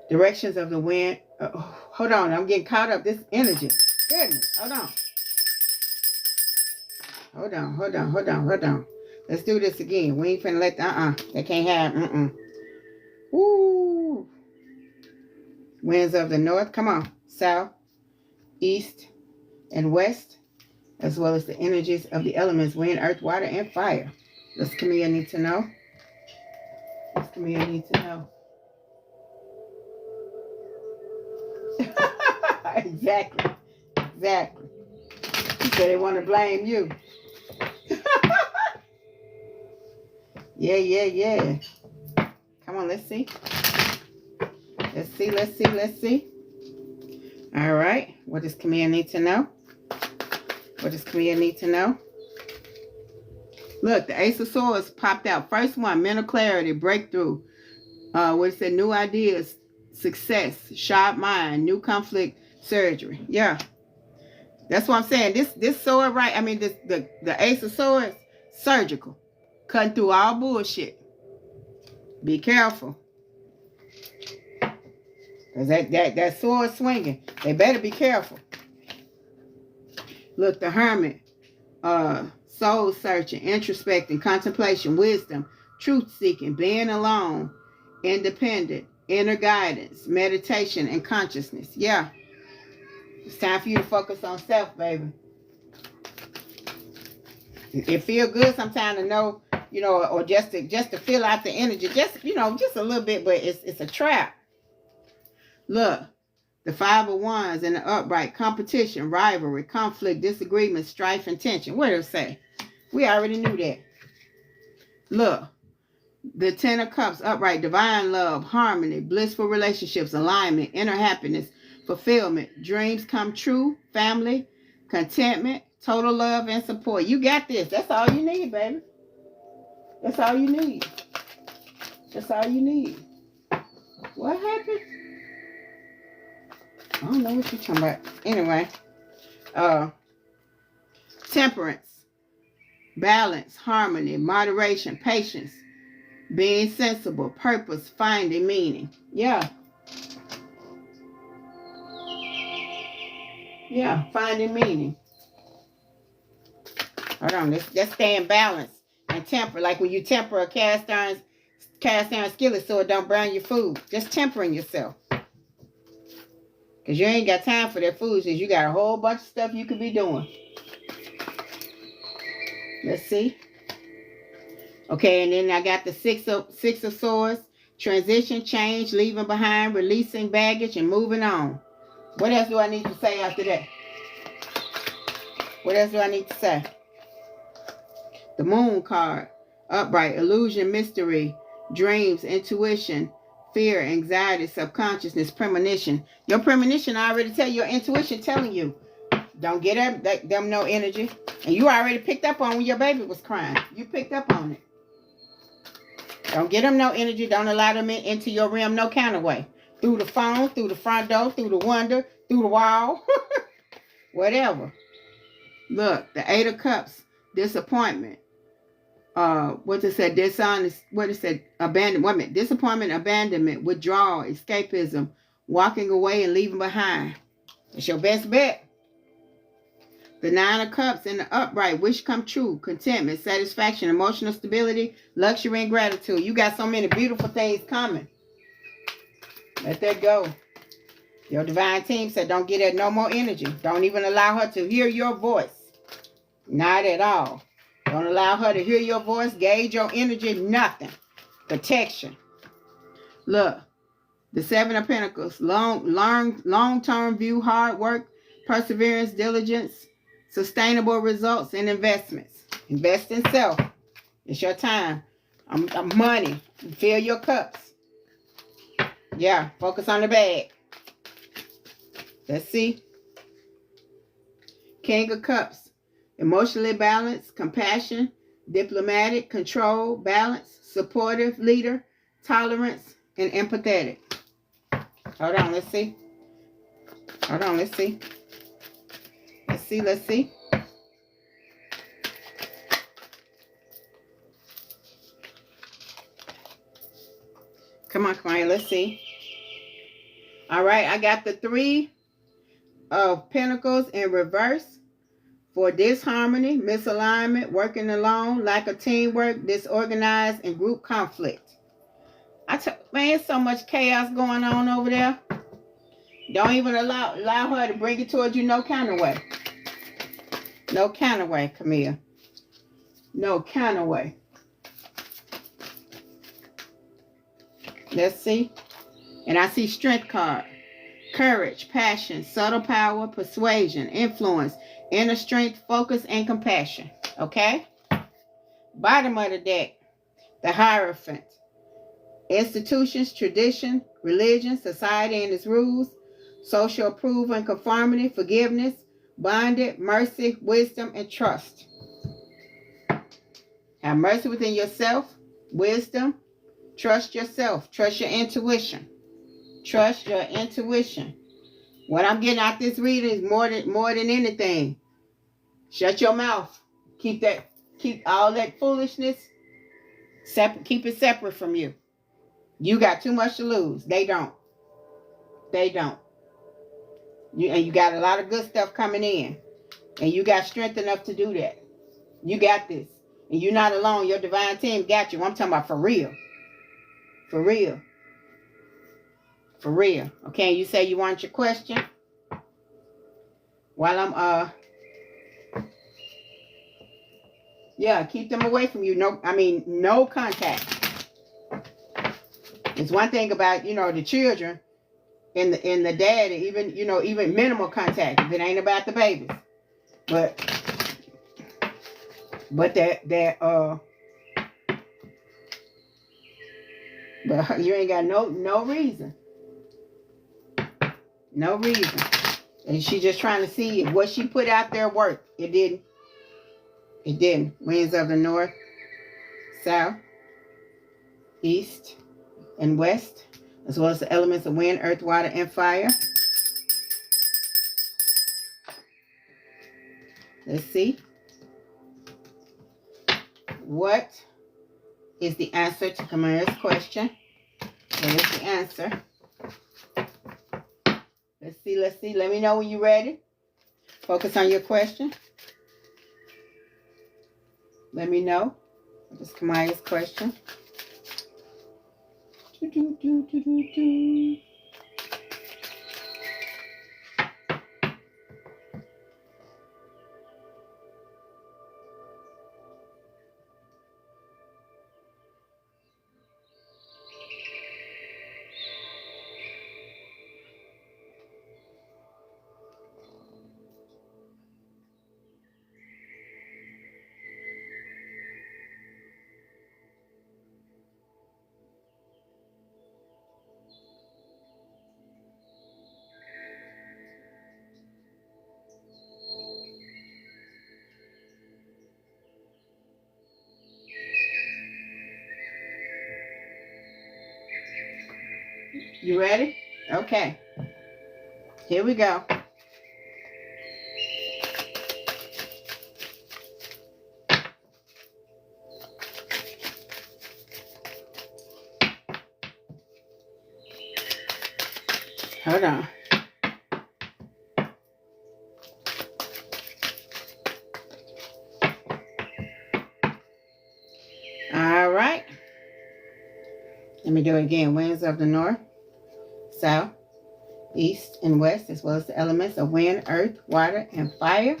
directions of the wind. Hold on, I'm getting caught up. This energy. Goodness, hold on. Hold on. Let's do this again. We ain't finna let they can't have, Woo. Winds of the north, come on. South, east, and west, as well as the energies of the elements, wind, earth, water, and fire. This Camille need to know. This Camille need to know. Exactly. She said they want to blame you. Yeah. Come on, let's see. Let's see. All right. What does Camille need to know? Look, the Ace of Swords popped out. First one, mental clarity, breakthrough. What it said, new ideas, success, sharp mind, new conflict, surgery. Yeah. That's what I'm saying. This sword, right? The Ace of Swords, surgical. Cutting through all bullshit. Be careful. Because that sword swinging. They better be careful. Look, the Hermit. Soul searching, introspecting, contemplation, wisdom, truth seeking, being alone, independent, inner guidance, meditation, and consciousness. Yeah. It's time for you to focus on self, baby. It feels good sometimes to know, or just to feel out the energy, just a little bit, but it's a trap. Look, the Five of Wands in the upright, competition, rivalry, conflict, disagreement, strife, and tension. What does it say? We already knew that. Look, the Ten of Cups, upright, divine love, harmony, blissful relationships, alignment, inner happiness, fulfillment, dreams come true, family, contentment, total love and support. You got this. That's all you need, baby. That's all you need. What happened? I don't know what you're talking about. Anyway, temperance, balance, harmony, moderation, patience, being sensible, purpose, finding meaning. Yeah, finding meaning. Hold on. Let's stay in balance and temper. Like when you temper a cast iron skillet so it don't burn your food. Just tempering yourself. Because you ain't got time for that foolishness. You got a whole bunch of stuff you could be doing. Let's see. Okay, and then I got the six of swords. Transition, change, leaving behind, releasing baggage, and moving on. What else do I need to say after that? What else do I need to say? The moon card. Upright, illusion, mystery, dreams, intuition, fear, anxiety, subconsciousness, premonition. Your premonition, I already tell you, your intuition telling you. Don't get them no energy. And you already picked up on when your baby was crying. You picked up on it. Don't get them no energy. Don't allow them into your realm no kind of way. Through the phone, through the front door, through the window, through the wall. Whatever. Look, the 8 of Cups. Disappointment. What it said? Dishonest. What it said? Abandonment. Disappointment, abandonment, withdrawal, escapism, walking away and leaving behind. It's your best bet. The 9 of Cups in the upright, wish come true, contentment, satisfaction, emotional stability, luxury, and gratitude. You got so many beautiful things coming. Let that go. Your divine team said don't get her no more energy. Don't even allow her to hear your voice. Not at all. Don't allow her to hear your voice, gauge your energy, nothing. Protection. Look, the 7 of Pentacles, long-term view, hard work, perseverance, diligence, sustainable results, and investments. Invest in self. It's your time. Money. Fill your cups. Yeah, focus on the bag. Let's see. King of Cups. Emotionally balanced, compassion, diplomatic, control, balance, supportive, leader, tolerance, and empathetic. Hold on, let's see. Hold on, let's see. Let's see. Come on, let's see. All right, I got the 3 of Pentacles in reverse for disharmony, misalignment, working alone, lack of teamwork, disorganized, and group conflict. Man, so much chaos going on over there. Don't even allow her to bring it towards you no kind of way. No kind of way, Camille. No kind of way. Let's see. And I see strength card. Courage, passion, subtle power, persuasion, influence, inner strength, focus, and compassion. Okay? Bottom of the deck. The Hierophant. Institutions, tradition, religion, society and its rules, social approval and conformity, forgiveness, bonded, mercy, wisdom, and trust. Have mercy within yourself, wisdom, trust yourself, trust your intuition. Trust your intuition. What I'm getting out this reading is more than anything. Shut your mouth. Keep all that foolishness separate. Keep it separate from you. You got too much to lose. They don't. You got a lot of good stuff coming in. And you got strength enough to do that. You got this. And you're not alone. Your divine team got you. I'm talking about for real. For real. For real. Okay, you say you want your question? While I'm yeah, keep them away from you. No contact. It's one thing about, the children and the dad, even minimal contact if it ain't about the babies. But you ain't got no reason. No reason. And she just trying to see if what she put out there worked. It didn't. Winds of the north, south, east, and west, as well as the elements of wind, earth, water, and fire. Let's see. What is the answer to Camille's question? What is the answer? Let's see. Let me know when you're ready. Focus on your question. Let me know. This is Kamaya's question. You ready? Okay. Here we go. Hold on. All right. Let me do it again. Winds of the north, south, east, and west, as well as the elements of wind, earth, water, and fire.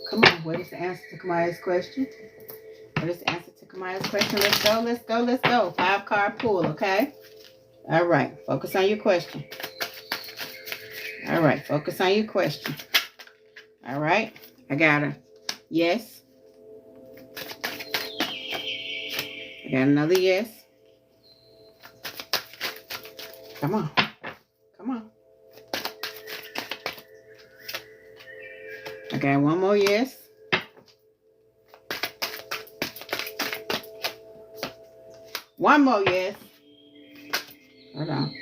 Come on. What is the answer to Kamaya's question? What is the answer to Kamaya's question? Let's go, let's go, let's go. 5-card pool, okay? All right. Focus on your question. All right. Focus on your question. All right. I got a yes. I got another yes. Come on. Come on. I got one more yes. One more yes. Hold on.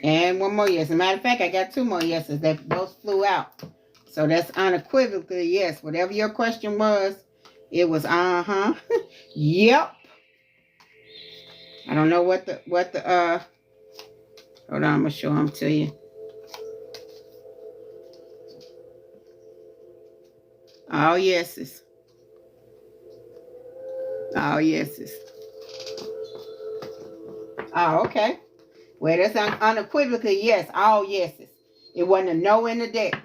And one more yes. As a matter of fact, I got 2 more yeses that both flew out. So that's unequivocally yes. Whatever your question was, it was uh-huh. Yep. I don't know what the hold on, I'm gonna show them to you. All yeses. All yeses. Oh, okay. Well, that's unequivocally yes. All yeses. It wasn't a no in the deck.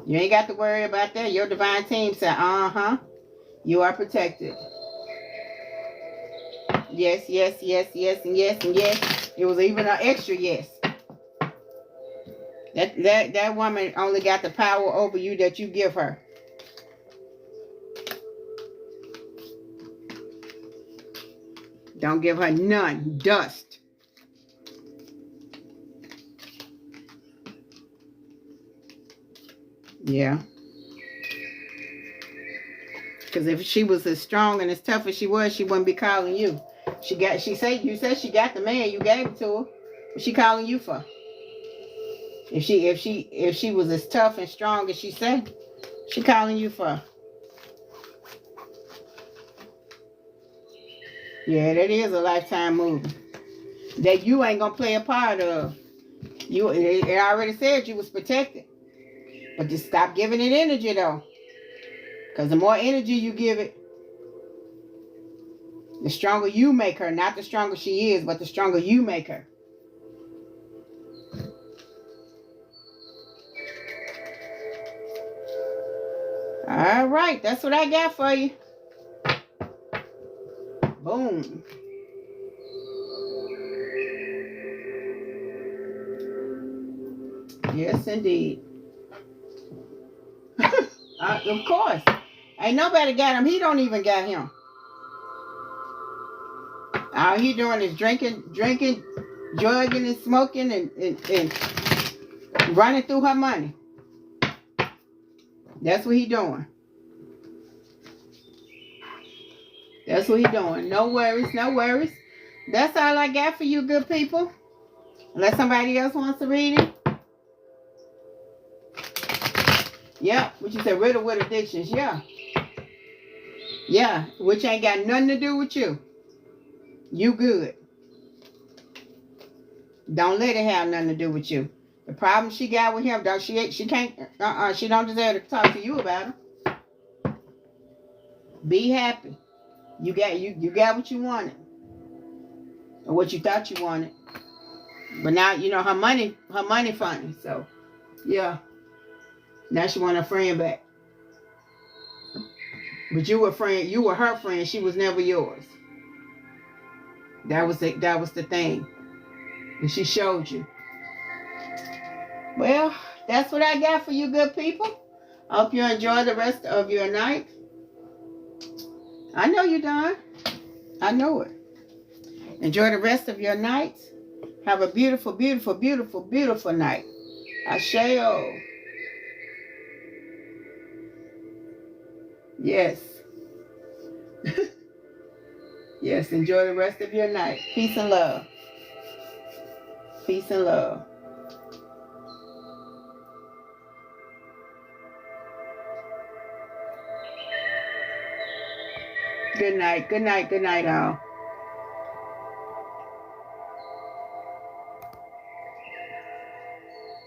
You ain't got to worry about that. Your divine team said, uh-huh. You are protected. Yes, yes, yes, yes, and yes, and yes. It was even an extra yes. That woman only got the power over you that you give her. Don't give her none. Dust. Yeah. Because if she was as strong and as tough as she was, she wouldn't be calling you. You said she got the man, you gave it to her. What's she calling you for? If she was as tough and strong as she said, she calling you for. Yeah, that is a lifetime movie that you ain't gonna play a part of. It already said you was protected, but just stop giving it energy though, because the more energy you give it, the stronger you make her. Not the stronger she is, but the stronger you make her. All right, that's what I got for you. Boom. Yes, indeed. Of course. Ain't nobody got him. He don't even got him. All he doing is drinking, drugging, and smoking, and running through her money. That's what he doing. That's what he doing. No worries, no worries. That's all I got for you good people. Unless somebody else wants to read it. Yeah, what you said, riddle with addictions. Yeah. Yeah, which ain't got nothing to do with you. You good. Don't let it have nothing to do with you. The problem she got with him, she can't, she don't deserve to talk to you about him. Be happy. You got what you wanted. Or what you thought you wanted. But now, you know, her money funny. So, yeah. Now she want her friend back. But you were her friend. She was never yours. That was the thing. And she showed you. Well, that's what I got for you good people. I hope you enjoy the rest of your night. I know you're done. I know it. Enjoy the rest of your night. Have a beautiful, beautiful, beautiful, beautiful night. Asheo. Yes. Yes, enjoy the rest of your night. Peace and love. Peace and love. Good night. Good night. Good night, all.